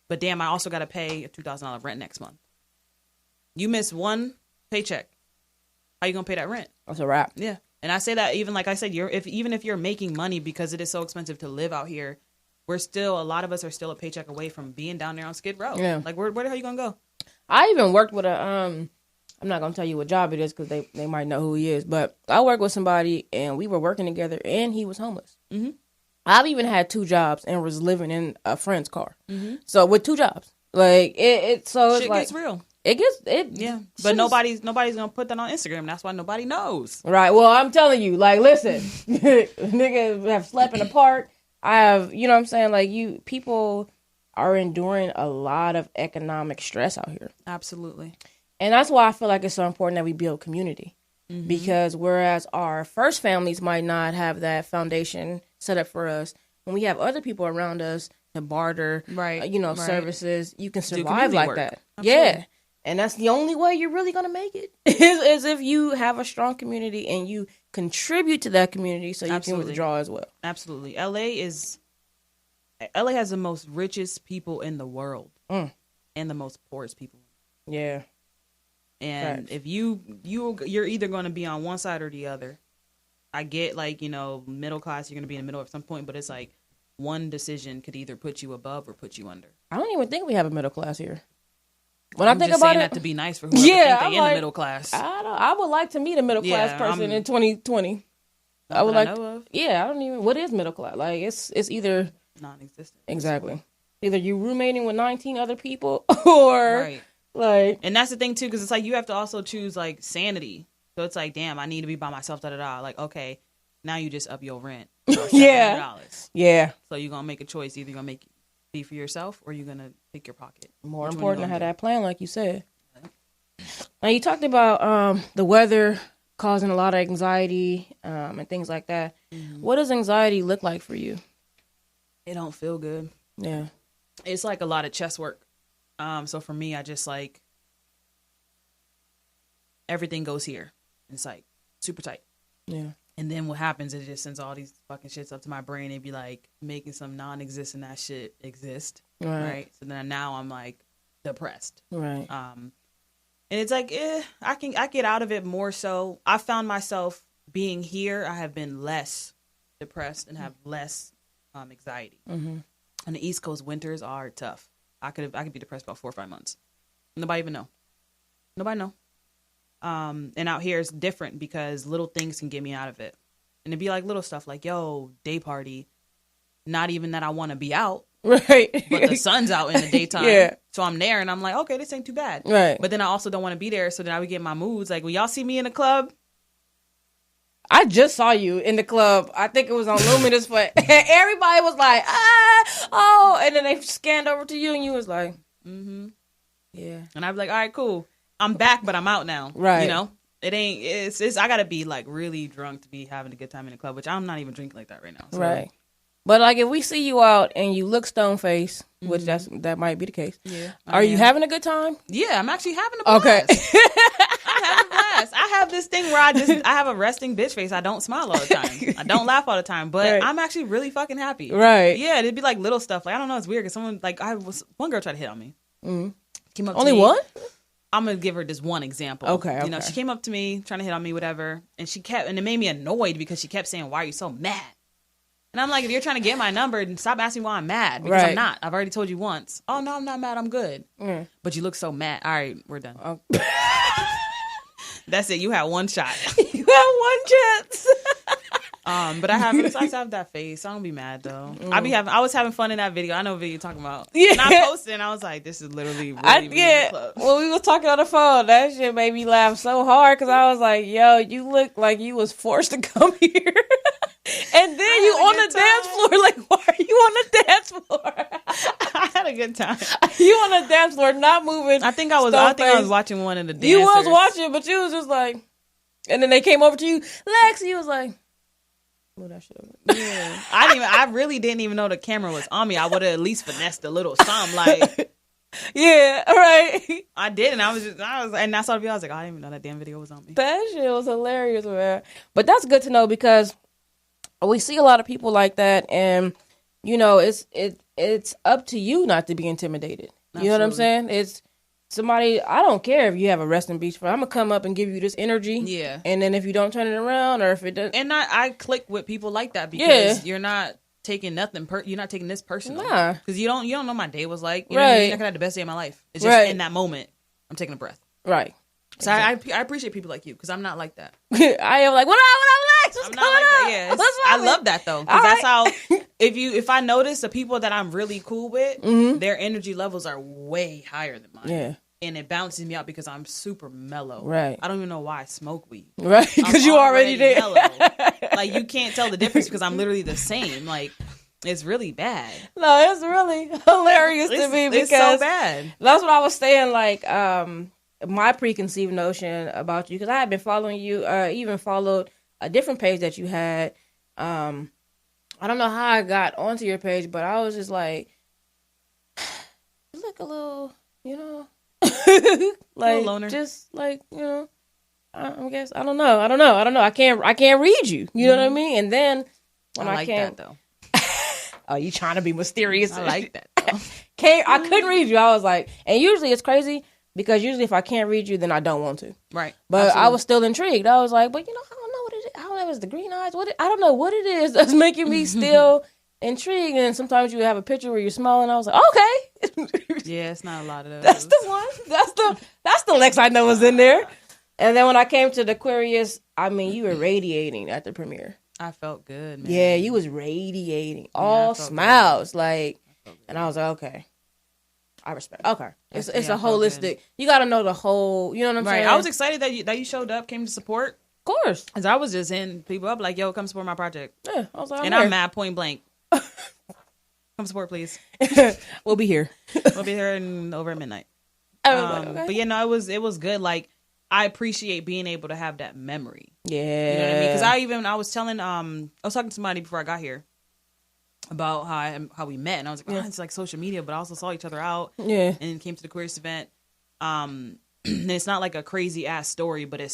but damn, I also got to pay a $2,000 rent next month. You miss one paycheck. How you going to pay that rent? That's a wrap. Yeah. And I say that even like I said, even if you're making money because it is so expensive to live out here, a lot of us are still a paycheck away from being down there on Skid Row. Yeah. Like, where the hell you going to go? I even worked with I'm not going to tell you what job it is because they might know who he is, but I worked with somebody and we were working together and he was homeless. Mm-hmm. I've even had 2 jobs and was living in a friend's car. Mm-hmm. So with 2 jobs, like it's like, gets real. Yeah. But nobody's gonna put that on Instagram. That's why nobody knows. Right. Well, I'm telling you, like, listen, niggas have slept in the park. I have, you know what I'm saying? Like, people are enduring a lot of economic stress out here. Absolutely. And that's why I feel like it's so important that we build community. Mm-hmm. Because whereas our first families might not have that foundation set up for us, when we have other people around us to barter, services, you can survive like that. Absolutely. Yeah. And that's the only way you're really going to make it is if you have a strong community and you contribute to that community so you can withdraw as well. Absolutely. LA has the most richest people in the world and the most poorest people. Yeah. And if you're either going to be on one side or the other. I get, like, middle class, you're going to be in the middle at some point, but it's like one decision could either put you above or put you under. I don't even think we have a middle class here. When I think about it, that to be nice for whoever think they in the middle class. I would like to meet a middle class person in 2020. I would like. I know of. Yeah, I don't even. What is middle class? Like, it's either non-existent. Exactly. Either you roommating with 19 other people, or like. And that's the thing too, because it's like you have to also choose like sanity. So it's like, damn, I need to be by myself. Like, okay, now you just up your rent. Yeah. Yeah. So you're gonna make a choice. Either you're gonna make be for yourself or you're gonna pick your pocket. More important to have that plan, like you said. Now you talked about the weather causing a lot of anxiety and things like that. Mm-hmm. What does anxiety look like for you? It don't feel good. Yeah. It's like a lot of chest work. So for me, I just like everything goes here. It's like super tight. Yeah. And then what happens is it just sends all these fucking shits up to my brain and be like making some non-existent that shit exist. Right. So then now I'm like depressed. Right. And it's like, I get out of it more so. I found myself being here. I have been less depressed and have less anxiety. Mm-hmm. And the East Coast winters are tough. I could be depressed about 4 or 5 months. Nobody even know. Nobody know. And out here it's different because little things can get me out of it. And it'd be like little stuff like, yo, day party. Not even that I want to be out. Right. But the sun's out in the daytime. Yeah. So I'm there and I'm like, okay, this ain't too bad. Right. But then I also don't want to be there. So then I would get my moods. Like, when y'all see me in the club. I just saw you in the club. I think it was on Luminous, but everybody was like, oh. And then they scanned over to you and you was like, mm-hmm. Yeah. And I'd be like, all right, cool. I'm back, but I'm out now. Right. You know? It's I gotta be like really drunk to be having a good time in the club, which I'm not even drinking like that right now. So. Right. But like if we see you out and you look stone faced, which that might be the case. Yeah. Are you having a good time? Yeah, I'm actually having a blast. Okay. I'm having a blast. I have this thing where I have a resting bitch face. I don't smile all the time. I don't laugh all the time, but I'm actually really fucking happy. Right. Yeah, it'd be like little stuff. Like I don't know, it's weird because someone one girl tried to hit on me. Mm-hmm. Came up Only to me. one? I'm gonna give her this one example. Okay. You know, she came up to me trying to hit on me, whatever, and it made me annoyed because she kept saying, "Why are you so mad?" And I'm like, if you're trying to get my number, then stop asking why I'm mad because I'm not. I've already told you once. Oh no, I'm not mad. I'm good. But you look so mad. All right, we're done. Okay. That's it. You had one shot. You had one chance. But I have that face. I don't be mad though. I was having fun in that video. I know what video you're talking about. Yeah. And I posted and I was like, this is literally really me in the club. When we was talking on the phone, that shit made me laugh so hard because I was like, yo, you look like you was forced to come here. And then you on the dance floor. Like, why are you on the dance floor? I had a good time. You on the dance floor, not moving. I think I was watching one of the dancers. You was watching, but you was just like, and then they came over to you, Lex. You was like, oh, that shit. Yeah. I really didn't even know the camera was on me. I would have at least finessed a little something like. Yeah, right. I did, and I was, and I saw the video. I was like, I didn't even know that damn video was on me. That shit was hilarious, man. But that's good to know because we see a lot of people like that, and you know, it's up to you not to be intimidated. Absolutely. You know what I'm saying? It's somebody. I don't care if you have a resting beach friend. I'm gonna come up and give you this energy. Yeah. And then if you don't turn it around, or if it does, and I click with people like that because you're not taking nothing. You're not taking this personal. Nah. Because you don't know my day was like. You know what I mean? I could have the best day of my life. It's just in that moment, I'm taking a breath. Right. So exactly. I appreciate people like you because I'm not like that. I am like, what up, Lex? I'm not like that. Yeah, I love that though because that's how. If I notice the people that I'm really cool with, their energy levels are way higher than mine. Yeah. And it balances me out because I'm super mellow. Right. I don't even know why I smoke weed. Right. Because you already did. Mellow. Like you can't tell the difference because I'm literally the same. Like it's really bad. No, it's really hilarious to me because it's so bad. That's what I was saying. Like my preconceived notion about you because I had been following you. Even followed a different page that you had. I don't know how I got onto your page, but I was just like, you look a little, you know. Like loner. Just like, you know, I guess I don't know. I can't read you. You know what I mean? And then when I like can't, that though. Oh, you trying to be mysterious? I like that though. I couldn't read you. I was like, and usually it's crazy because usually if I can't read you, then I don't want to. Right. But absolutely. I was still intrigued. I was like, but you know, I don't know what it is. I don't know if it's the green eyes. I don't know what it is that's making me still intrigued. And sometimes you have a picture where you're smiling. I was like, okay. Yeah, it's not a lot of those. That's the one. That's the Lex I know was in there. And then when I came to the Queerious, I mean, you were radiating at the premiere. I felt good, man. Yeah, you was radiating. All smiles. Good. Like, and I was like, okay. I respect. Okay. It's a holistic. You got to know the whole, you know what I'm saying? I was excited that you showed up, came to support. Of course. Because I was just hitting people up like, yo, come support my project. Yeah, I was like, I'm mad point blank. Come support, please. We'll be here. We'll be here over at midnight. Okay. But it was good. Like I appreciate being able to have that memory. Yeah, you know what I mean. Because I was telling I was talking to somebody before I got here about how we met, and I was like, it's like social media, but I also saw each other out. Yeah, and came to the Queerious event. it's not like a crazy ass story, but it was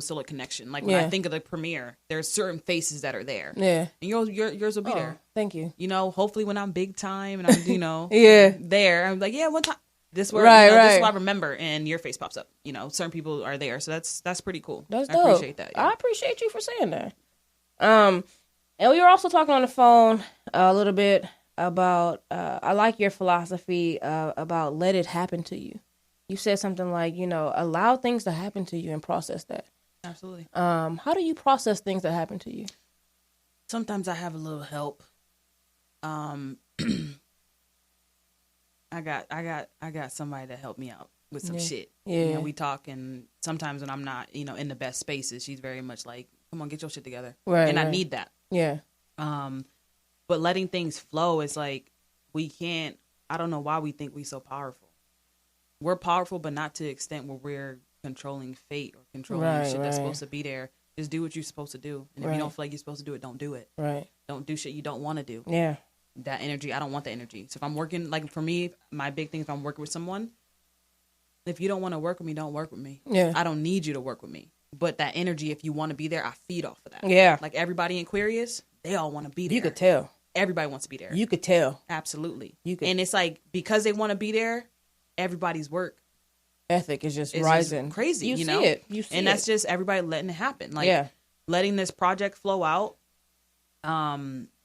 still a connection. Like when I think of the premiere, there's certain faces that are there. Yeah. And yours will be there. Thank you. You know, hopefully when I'm big time and I'm, you know, yeah, there, I'm like, yeah, one time this word, right, you know, right. this is what I remember, and your face pops up. You know, certain people are there, so that's pretty cool. That's I dope. appreciate that. Yeah. I appreciate you for saying that. And we were also talking on the phone a little bit about I like your philosophy about let it happen to you. You said something like, you know, allow things to happen to you and process that. Absolutely. How do you process things that happen to you? Sometimes I have a little help. I got somebody to help me out with some shit. Yeah. You know, we talk, and sometimes when I'm not, you know, in the best spaces, she's very much like, come on, get your shit together. Right. And right. I need that. Yeah. But letting things flow is like, I don't know why we think we're so powerful. We're powerful, but not to the extent where we're controlling fate or controlling shit that's supposed to be there. Just do what you're supposed to do. And if you don't feel like you're supposed to do it, don't do it. Right. Don't do shit you don't want to do. Yeah. That energy, I don't want that energy. So if I'm working, like for me, my big thing, if I'm working with someone, if you don't want to work with me, don't work with me. Yeah. I don't need you to work with me. But that energy, if you want to be there, I feed off of that. Yeah. Like everybody in Queerious, they all want to be there. You could tell. Everybody wants to be there. You could tell. Absolutely. You could. And it's like, because they want to be there, everybody's work Ethic is just is rising. just crazy. You You see know? it. You see and it. that's just everybody letting it happen. Like letting this project flow out.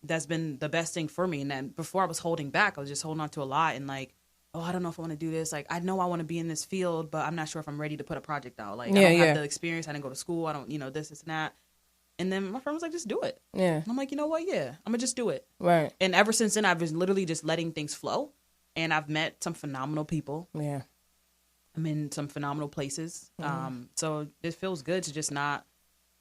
That's been the best thing for me. And then before I was holding back, I was just holding on to a lot and like, oh, I don't know if I want to do this. Like, I know I want to be in this field, but I'm not sure if I'm ready to put a project out. Like, I don't have the experience. I didn't go to school. I don't, you know, this and that. And then my friend was like, just do it. Yeah. And I'm like, you know what? Yeah, I'm going to just do it. Right. And ever since then, I've been literally just letting things flow. And I've met some phenomenal people. Yeah. I'm in some phenomenal places. So it feels good to just not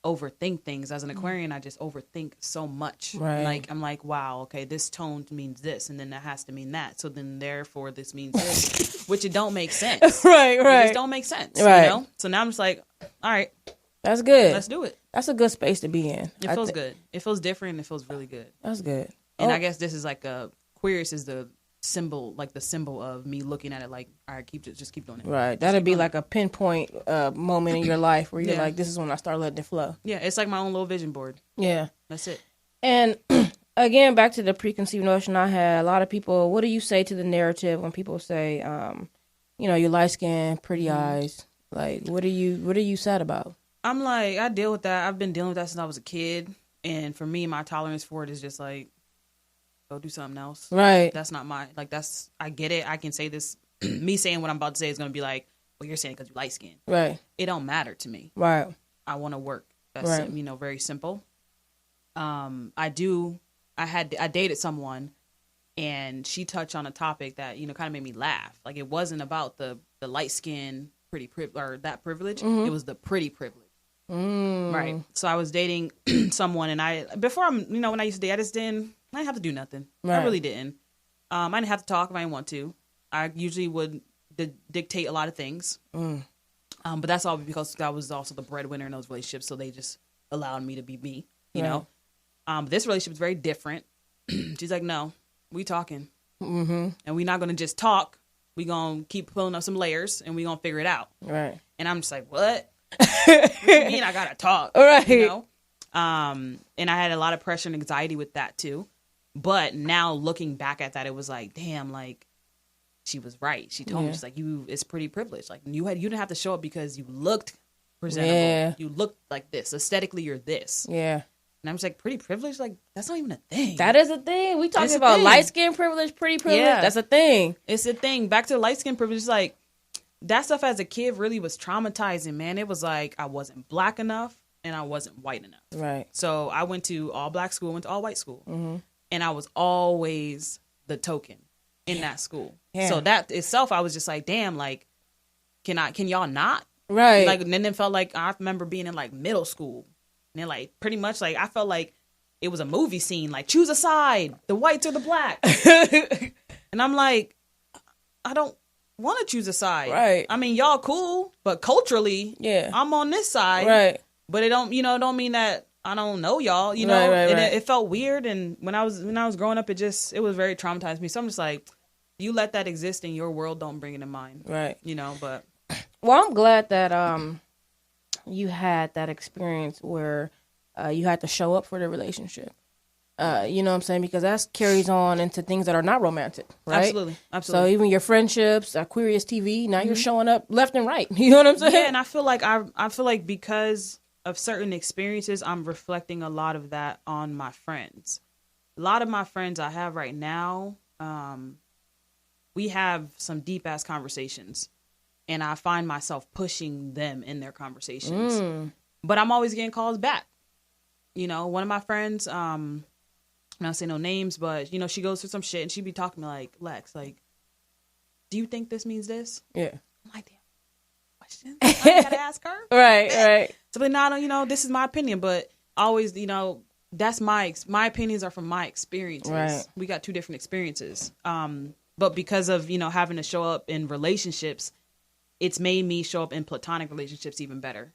overthink things. As an Aquarian, I just overthink so much. Right. Like, I'm like, wow, okay, this tone means this, and then that has to mean that. So then therefore this means this, which it don't make sense. Right, It right. just don't make sense. Right. You know? So now I'm just like, all right, That's good. let's do it. That's a good space to be in. It feels good. It feels different. It feels really good. That's good. And I guess this is like Queerious is the symbol, like the symbol of me looking at it like, all right, just keep doing it. Right. That'd be like a pinpoint moment in your life where you're like, this is when I start letting it flow. Yeah, it's like my own little vision board. Yeah. That's it. And again, back to the preconceived notion I had, a lot of people, what do you say to the narrative when people say, you know, you're light skinned, pretty eyes? Like, what are you sad about? I'm like, I deal with that. I've been dealing with that since I was a kid. And for me, my tolerance for it is just like, go do something else. Right. That's not I get it. I can say this. Me saying what I'm about to say is going to be like, well, you're saying because you're light skinned. Right. It don't matter to me. Right. I want to work. That's, right. Very simple. I dated someone and she touched on a topic that, kind of made me laugh. Like, it wasn't about the light skin, pretty or that privilege. Mm-hmm. It was the pretty privilege. Right. So I was dating someone and when I used to date, I didn't have to do nothing. Right. I really didn't. I didn't have to talk if I didn't want to. I usually would dictate a lot of things. But that's all because I was also the breadwinner in those relationships. So they just allowed me to be me, you know? But this relationship is very different. She's like, no, we talking. Mm-hmm. And we're not going to just talk. We're going to keep pulling up some layers and we're going to figure it out. Right. And I'm just like, what? What do you mean I got to talk? Right. You know? And I had a lot of pressure and anxiety with that too. But now looking back at that, it was like, damn, like, she was right. She told me, she's like, it's pretty privileged. Like, you didn't have to show up because you looked presentable. Yeah. You looked like this. Aesthetically, you're this. Yeah. And I'm just like, pretty privileged? Like, that's not even a thing. That is a thing. We talking It's a about thing. light skin privilege, pretty privilege. Yeah. That's a thing. It's a thing. Back to the light skin privilege, like, that stuff as a kid really was traumatizing, man. It was like, I wasn't black enough and I wasn't white enough. Right. So I went to all black school, went to all white school. Mm-hmm. And I was always the token in that school. Yeah. So that itself, I was just like, damn, like, can y'all not? Right. Like, and then it felt like, I remember being in like middle school. And then like, pretty much like, I felt like it was a movie scene, like, choose a side, the whites or the black. And I'm like, I don't want to choose a side. Right. I mean, y'all cool, but culturally, I'm on this side. Right. But it don't mean that I don't know y'all, you know? Right. It felt weird. And when I was growing up, it was very traumatized me. So I'm just like, you let that exist in your world, don't bring it in mine. Right. You know, but Well, I'm glad that you had that experience where you had to show up for the relationship. You know what I'm saying? Because that carries on into things that are not romantic, right? Absolutely. So even your friendships, Queerious TV, now you're showing up left and right. You know what I'm saying? Yeah, and I feel like because of certain experiences, I'm reflecting a lot of that on my friends. A lot of my friends I have right now, we have some deep ass conversations, and I find myself pushing them in their conversations. But I'm always getting calls back. You know, one of my friends, I'm not saying no names, but, you know, she goes through some shit and she be talking to me like, Lex, like, do you think this means this? Yeah. I'm like, damn, question? I gotta ask her. Right. So, but no, you know, this is my opinion, but always, you know, that's my opinions are from my experiences. Right. We got two different experiences. But because of, you know, having to show up in relationships, it's made me show up in platonic relationships even better.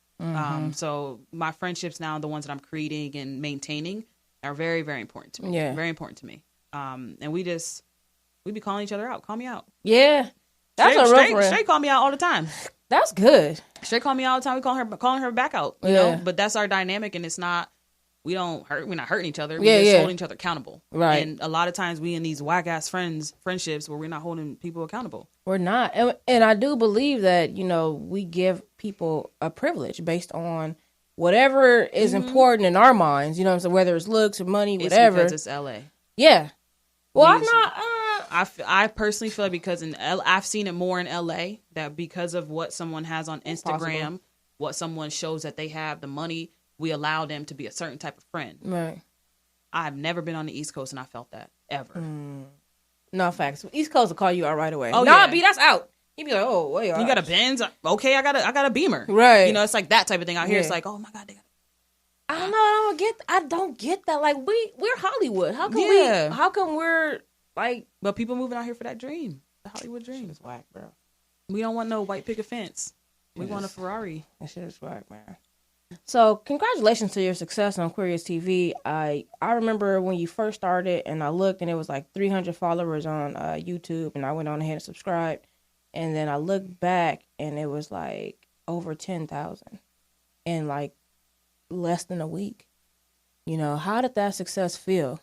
So my friendships now, the ones that I'm creating and maintaining, are very, very important to me. Yeah. Very important to me. And we be calling each other out. Call me out. Yeah. That's a real friend. Straight call me out all the time. That's good. Straight call me out all the time. We calling her back out. You know? But that's our dynamic, and it's not, we're not hurting each other. We're just holding each other accountable. Right. And a lot of times we in these whack ass friendships where we're not holding people accountable. We're not. And I do believe that, you know, we give people a privilege based on whatever is important in our minds, you know what I'm saying? Whether it's looks or money, whatever. It's because it's LA. Yeah. Well, I'm not. I personally feel like because I've seen it more in LA, that because of what someone has on Instagram, what someone shows that they have, the money, we allow them to be a certain type of friend. Right. I've never been on the East Coast and I felt that ever. No facts. East Coast will call you out right away. Oh, nah, yeah. B, that's out. He'd be like, oh, wait, You got a Benz? Okay, I got a Beamer. Right. You know, it's like that type of thing out here. Yeah. It's like, oh my God, they got. I don't know. I don't get that. Like we're Hollywood. How come we're like? But people moving out here for that dream, the Hollywood dream. It's whack, bro. We don't want no white picket fence. We want a Ferrari. That shit is whack, man. So congratulations to your success on Queerious TV. I remember when you first started, and I looked, and it was like 300 followers on YouTube, and I went on ahead and subscribed, and then I looked back, and it was like over 10,000 in like less than a week. You know, how did that success feel?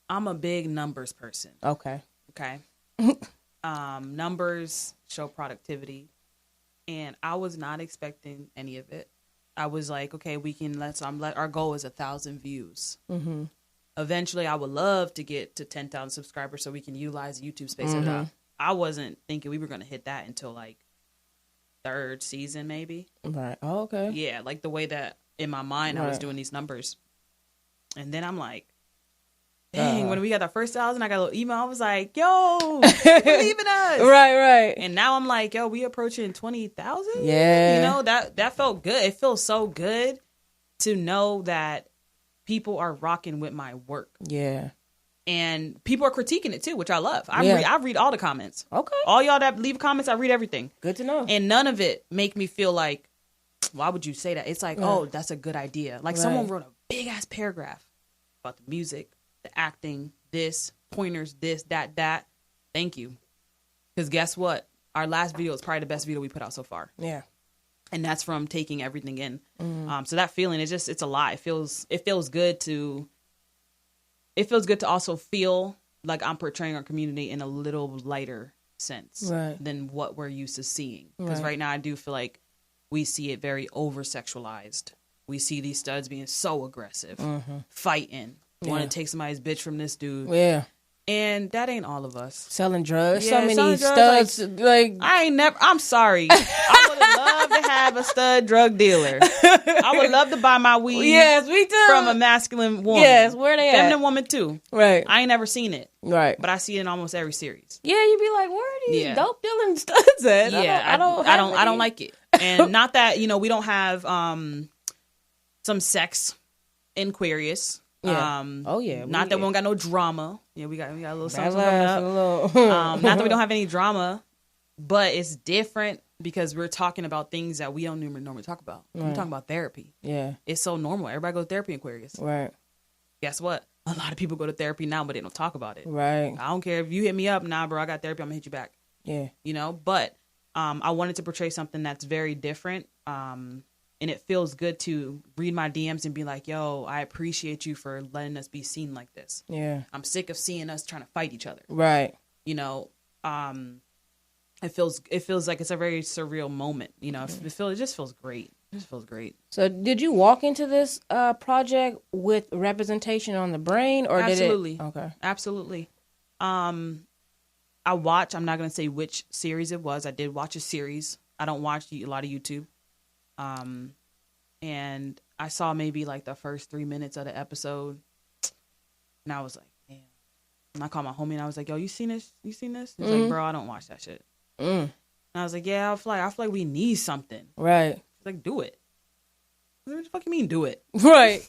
I'm a big numbers person. Okay. Numbers show productivity, and I was not expecting any of it. I was like, okay, we can our goal is 1,000 views. Mm-hmm. Eventually, I would love to get to 10,000 subscribers so we can utilize YouTube space. Mm-hmm. I wasn't thinking we were going to hit that until like third season, maybe. Right. Oh, okay. Yeah, like the way that in my mind I was doing these numbers, and then I'm like, dang, when we got our first 1,000, I got a little email. I was like, yo, believe in us. Right. And now I'm like, yo, we approaching 20,000? Yeah. You know, that felt good. It feels so good to know that people are rocking with my work. Yeah. And people are critiquing it too, which I love. I read all the comments. Okay. All y'all that leave comments, I read everything. Good to know. And none of it make me feel like, why would you say that? It's like, oh, that's a good idea. Like someone wrote a big ass paragraph about the music, the acting, this, pointers, this, that. Thank you. Because guess what? Our last video is probably the best video we put out so far. Yeah. And that's from taking everything in. So that feeling, it's a lot. It feels good to also feel like I'm portraying our community in a little lighter sense than what we're used to seeing. Because right now I do feel like we see it very over-sexualized. We see these studs being so aggressive, fighting, want to take somebody's bitch from this dude. Yeah. And that ain't all of us. Selling drugs. Yeah, so many studs. Like I'm sorry. I would love to have a stud drug dealer. I would love to buy my weed. Yes, we do. From a masculine woman. Yes, where they at? Feminine woman too. Right. I ain't never seen it. Right. But I see it in almost every series. Yeah, you be like, where are these dope dealing studs at? Yeah, I don't like it. And not that, we don't have some sex in Queerious. Yeah. Not that we don't got no drama. Yeah, we got a little something coming up. Not that we don't have any drama, but it's different because we're talking about things that we don't normally talk about. We're talking about therapy. Yeah. It's so normal. Everybody goes to therapy in Queerious. Right. Guess what? A lot of people go to therapy now, but they don't talk about it. Right. I don't care if you hit me up. Nah, bro, I got therapy. I'm going to hit you back. Yeah. But I wanted to portray something that's very different. And it feels good to read my DMs and be like, yo, I appreciate you for letting us be seen like this. Yeah. I'm sick of seeing us trying to fight each other. Right. You know, it feels like it's a very surreal moment. You know, it just feels great. It just feels great. So did you walk into this project with representation on the brain, or Absolutely. did it? Okay. Absolutely. I'm not going to say which series it was. I did watch a series. I don't watch a lot of YouTube. And I saw maybe like the first 3 minutes of the episode, and I was like, damn. And I called my homie and I was like, yo, you seen this? He's like, bro, I don't watch that shit. And I was like, yeah, I feel like we need something. Right. He's like, do it. What the fuck you mean, do it? Right.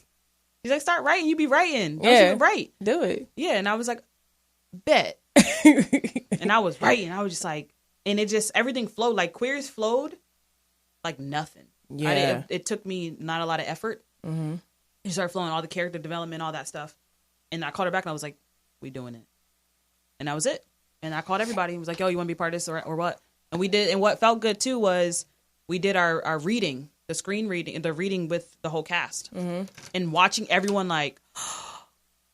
He's like, start writing. You be writing. Don't Yeah. you write? Do it. Yeah. And I was like, bet. And I was writing. I was just like, and it just, everything flowed. Like, Queers flowed like nothing. Yeah. It took me not a lot of effort. Mm-hmm. It started flowing, all the character development, all that stuff. And I called her back and I was like, we doing it. And that was it. And I called everybody. He was like, yo, you want to be part of this or what? And we did. And what felt good too was we did our reading, the screen reading, the reading with the whole cast. Mm-hmm. And watching everyone like,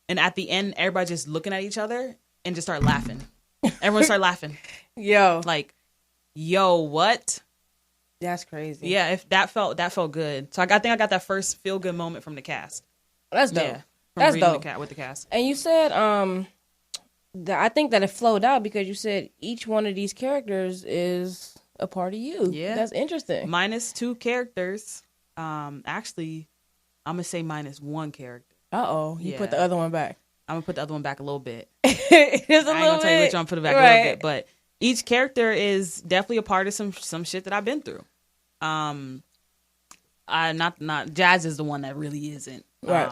and at the end, everybody just looking at each other and just start laughing. Everyone started laughing. Yo. Like, yo, what? That's crazy. Yeah, if that felt good. So I think I got that first feel good moment from the cast. That's dope. Yeah, That's dope. With the cast. And you said, I think that it flowed out because you said each one of these characters is a part of you. Yeah, that's interesting. Minus 2 characters. Actually, I'm gonna say minus 1 character. You put the other one back. I'm gonna put the other one back a little bit. Just a I ain't little gonna bit. tell you which one. Put it back a little bit, but each character is definitely a part of some shit that I've been through. Not Jazz is the one that really isn't. Right.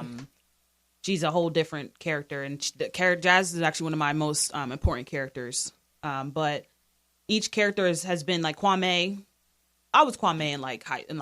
She's a whole different character, and Jazz is actually one of my most important characters. But each character has been like Kwame. I was Kwame in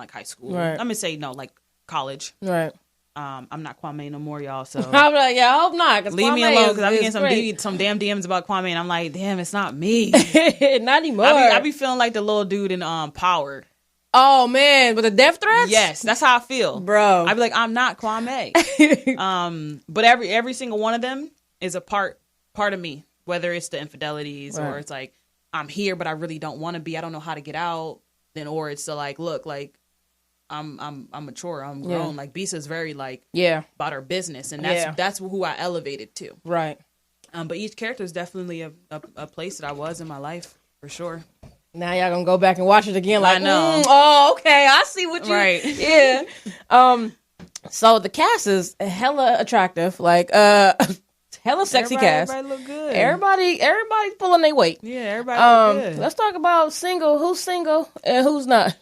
high school. Right. I'm gonna say no, like college. Right. I'm not Kwame no more, y'all. So I'm like, yeah, I hope not. leave me alone because I'm getting some damn DMs about Kwame, and I'm like, damn, it's not me. Not anymore. I be feeling like the little dude in Powered. Oh man, with the death threats? Yes, that's how I feel, bro. I be like, I'm not Kwame. But every single one of them is a part of me. Whether it's the infidelities or it's like I'm here, but I really don't want to be. I don't know how to get out. Then or it's to like, look, like I'm mature. I'm grown. Like Bisa's very like about her business, and that's who I elevated to. Right. But each character is definitely a place that I was in my life for sure. Now y'all gonna go back and watch it again. Like, I know. Oh, okay. I see what you. Right. Yeah. So the cast is hella attractive. Like, hella sexy cast. Everybody look good. Everybody's pulling their weight. Yeah, everybody look good. Let's talk about single. Who's single and who's not?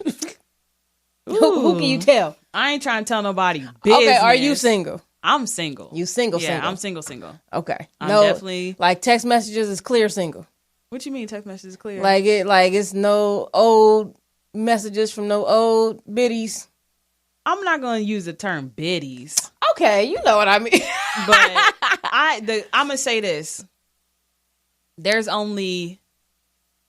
Who can you tell? I ain't trying to tell nobody business. Okay, are you single? I'm single. You single? Yeah, single. I'm single. Okay. I'm definitely like text messages is clear single. What you mean text messages clear? Like it's no old messages from no old biddies. I'm not going to use the term biddies. Okay, you know what I mean. But I'm going to say this. There's only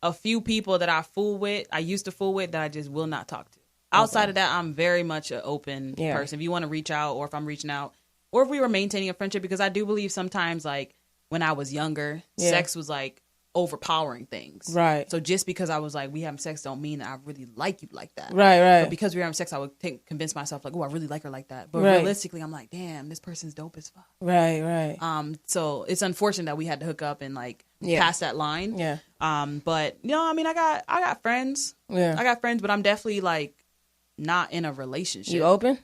a few people that I used to fool with that I just will not talk to. Outside of that, I'm very much an open person. If you want to reach out, or if I'm reaching out, or if we were maintaining a friendship, because I do believe sometimes, like, when I was younger, sex was, like, overpowering things. Right. So just because I was like, we having sex don't mean that I really like you like that. Right. But because we were having sex, I would convince myself, like, oh, I really like her like that. But realistically, I'm like, damn, this person's dope as fuck. Right. So it's unfortunate that we had to hook up and, like, pass that line. Yeah. But, you know, I mean, I got friends. Yeah. I got friends, but I'm definitely, like, not in a relationship. You open?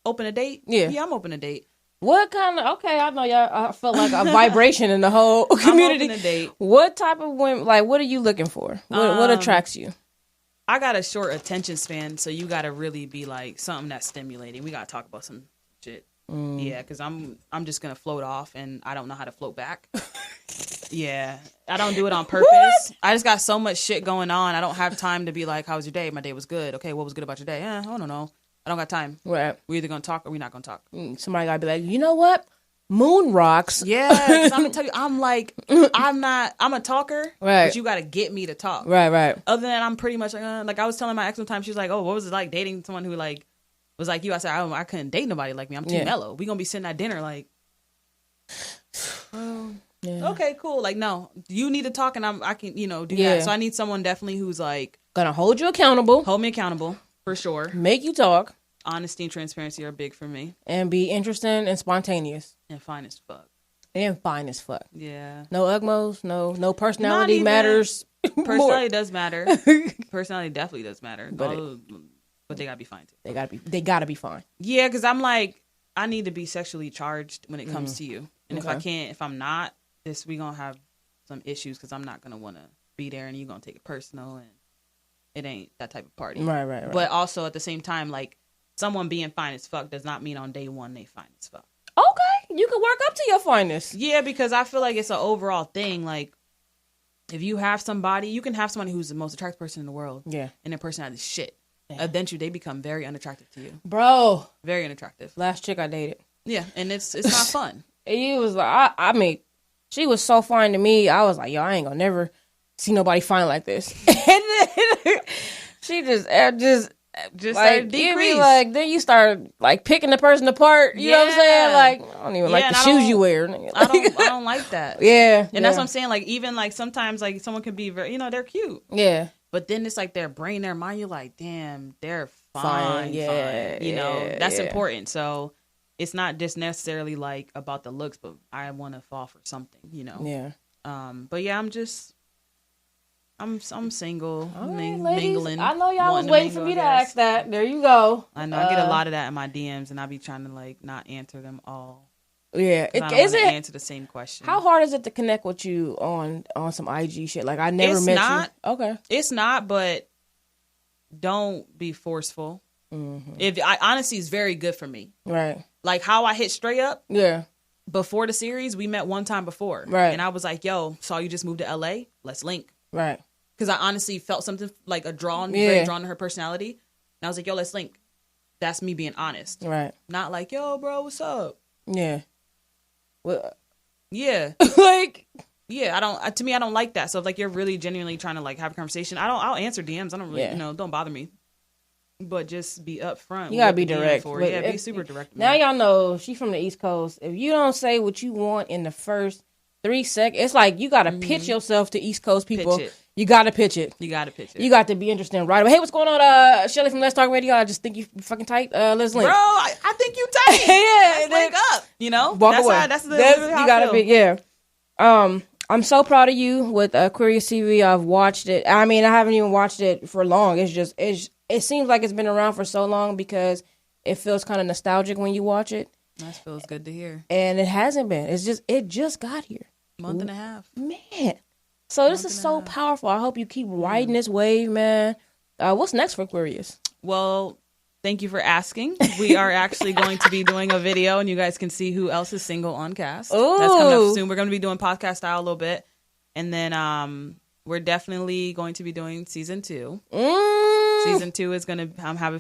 Open to date? Yeah. Yeah, I'm open to date. What kind of, okay, I know y'all, I felt like a vibration in the whole community. I'm open to date. What type of women, like, what are you looking for? What attracts you? I got a short attention span, so you got to really be, like, something that's stimulating. We got to talk about some shit. Yeah, because I'm just going to float off, and I don't know how to float back. Yeah, I don't do it on purpose. What? I just got so much shit going on. I don't have time to be like, how was your day? My day was good. Okay, what was good about your day? I don't know. I don't got time. Right. We're either going to talk or we're not going to talk. Somebody got to be like, you know what? moon rocks. Yeah, 'cause I'm gonna tell you, I'm a talker, right? But you got to get me to talk, right. Other than that, I'm pretty much like I was telling my ex one time, she was like, "Oh, what was it like dating someone who like was like you?" I said, "I couldn't date nobody like me. I'm too mellow. We gonna be sitting at dinner like, okay, cool. Like, no, you need to talk, and I can do that. So I need someone definitely who's like gonna hold you accountable, hold me accountable for sure, make you talk." Honesty and transparency are big for me. And be interesting and spontaneous. And fine as fuck. Yeah. No ugmos, no personality even, matters. Personality does matter. Personality definitely does matter. But they gotta be fine too. They gotta be fine. Yeah, because I'm like, I need to be sexually charged when it comes to you. And if I'm not, we gonna have some issues because I'm not gonna wanna be there and you're gonna take it personal and it ain't that type of party. Right. But also at the same time, like, someone being fine as fuck does not mean on day one they fine as fuck. Okay, you can work up to your fineness. Yeah, because I feel like it's an overall thing. Like, if you have somebody, you can have somebody who's the most attractive person in the world. Yeah. And their personality is shit. Yeah. Eventually, they become very unattractive to you. Bro. Very unattractive. Last chick I dated. Yeah, and it's not fun. It was like, I mean, she was so fine to me. I was like, yo, I ain't gonna never see nobody fine like this. And then she just like, decrease. Like, then you start like picking the person apart. You know what I'm saying? Like, I don't even like the shoes you wear. I don't like that. Yeah. And that's what I'm saying. Like, even like sometimes like someone can be very, they're cute. Yeah. But then it's like their brain, their mind, you're like, damn, they're fine. Yeah. Fine. That's important. So it's not just necessarily like about the looks, but I want to fall for something, Yeah. But yeah, I'm single, mingling. I know y'all was waiting for me to ask that. There you go. I know I get a lot of that in my DMs, and I be trying to like not answer them all. Yeah, I don't want to answer the same question. How hard is it to connect with you on some IG shit? Like, I never met you. Okay, it's not, but don't be forceful. Mm-hmm. If honesty is very good for me, right? Like how I hit straight up. Yeah. Before the series, we met one time before, right? And I was like, "Yo, saw you just moved to LA. Let's link." Right. Because I honestly felt something like very drawn to her personality. And I was like, yo, let's link. That's me being honest. Right. Not like, yo, bro, what's up? Yeah. Well, yeah. Like, yeah, I don't like that. So if like you're really genuinely trying to like have a conversation, I'll answer DMs. I don't really, don't bother me. But just be upfront. You gotta be direct. Be super direct. Now y'all know she's from the East Coast. If you don't say what you want in the first 3 seconds, it's like you gotta pitch yourself to East Coast people. You gotta pitch it. You got to be interesting right away. Hey, what's going on, Chelley from LesTalk Radio? I just think you fucking tight. Let's link. Bro, I think you tight. Yeah, let's link up. Walk away. That's you gotta be. Yeah. I'm so proud of you with Queerious TV. I've watched it. I mean, I haven't even watched it for long. It seems like it's been around for so long because it feels kind of nostalgic when you watch it. That feels good to hear. And it hasn't been. It just got here. Month and a half. Man. So this is so powerful. I hope you keep riding this wave, man. What's next for Queerious? Well, thank you for asking. We are actually going to be doing a video, and you guys can see who else is single on cast. Ooh. That's coming up soon. We're going to be doing podcast style a little bit. And then we're definitely going to be doing season 2. Season 2 is going to have a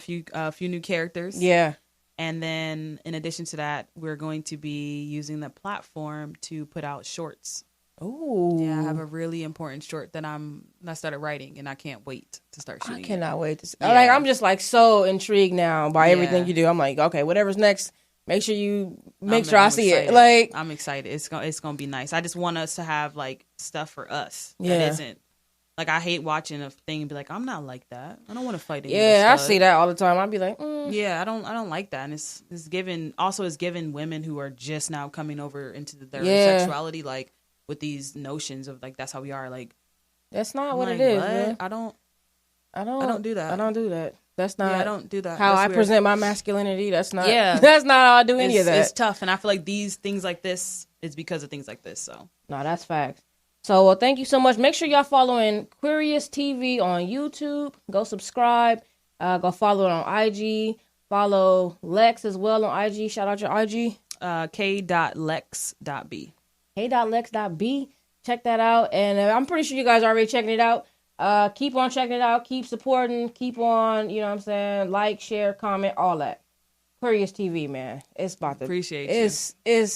few new characters. Yeah. And then in addition to that, we're going to be using the platform to put out shorts. Oh. Yeah, I have a really important short that I started writing, and I can't wait to start shooting. I cannot wait to see. Yeah. Like, I'm just like so intrigued now by everything you do. I'm like, okay, whatever's next, make sure I see it. Like, I'm excited. It's gonna be nice. I just want us to have like stuff for us that isn't. Like, I hate watching a thing and be like, I'm not like that. I don't want to fight against I see that all the time. I'd be like, yeah, I don't like that. And it's given women who are just now coming over into their sexuality, like, with these notions of, like, that's how we are. Like, that's not what it is, what? man. I don't do that. I don't do that. That's not. Yeah, I don't do that. How I present my masculinity. That's not. Yeah, that's not how I do any of that. It's tough, and I feel like things like this is because of things like this. So no, that's facts. So, well, thank you so much. Make sure y'all following Queerious TV on YouTube. Go subscribe. Go follow it on IG. Follow Lex as well on IG. Shout out your IG. k.lex.b. k.lex.b. Check that out. And I'm pretty sure you guys are already checking it out. Keep on checking it out. Keep supporting. Keep on, you know what I'm saying? Like, share, comment, all that. Queerious TV, man. It's about to... Appreciate you.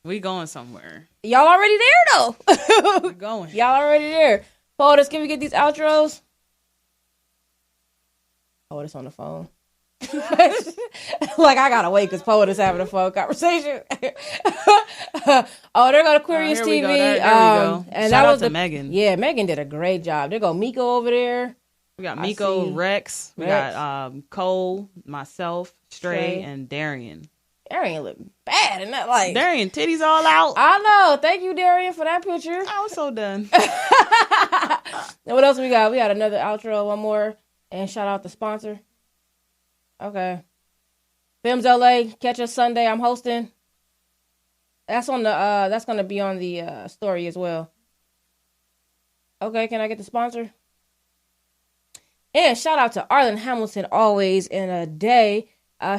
We going somewhere. Y'all already there, though. We're going. Y'all already there. POTUS, can we get these outros? POTUS on the phone. Like, I gotta wait because POTUS having a phone conversation. Oh, they're going to Queerious TV. There we go. And Shout out to Megan. Yeah, Megan did a great job. There go Miko over there. We got Miko, Rex. We got Cole, myself, Stray, and Darian. Darian look bad, and that like Darian titties all out. I know. Thank you, Darian, for that picture. I was so done. And what else we got? We got another outro, one more, and shout out the sponsor. Okay, Films LA. Catch us Sunday. I'm hosting. That's on the. That's gonna be on the story as well. Okay, can I get the sponsor? And shout out to Arlen Hamilton, always in a day.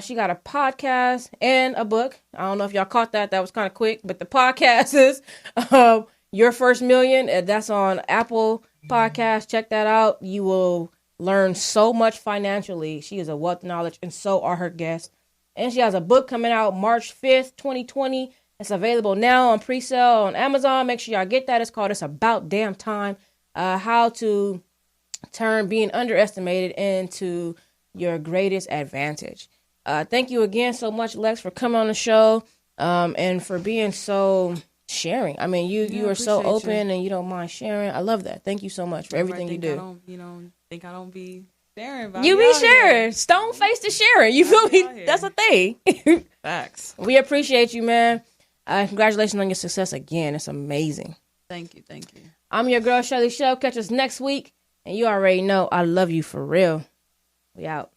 She got a podcast and a book. I don't know if y'all caught that. That was kind of quick. But the podcast is Your First Million. That's on Apple Podcasts. Check that out. You will learn so much financially. She is a wealth of knowledge, and so are her guests. And she has a book coming out March 5th, 2020. It's available now on pre-sale on Amazon. Make sure y'all get that. It's called It's About Damn Time. How to turn being underestimated into your greatest advantage. Thank you again so much, Lex, for coming on the show, and for being so sharing. I mean, you are so open and you don't mind sharing. I love that. Thank you so much for everything you do. I don't be sharing about you be sharing. Stone face to sharing. You feel me? That's a thing. Facts. We appreciate you, man. Congratulations on your success again. It's amazing. Thank you. I'm your girl, Chelley Chelle. Catch us next week. And you already know I love you for real. We out.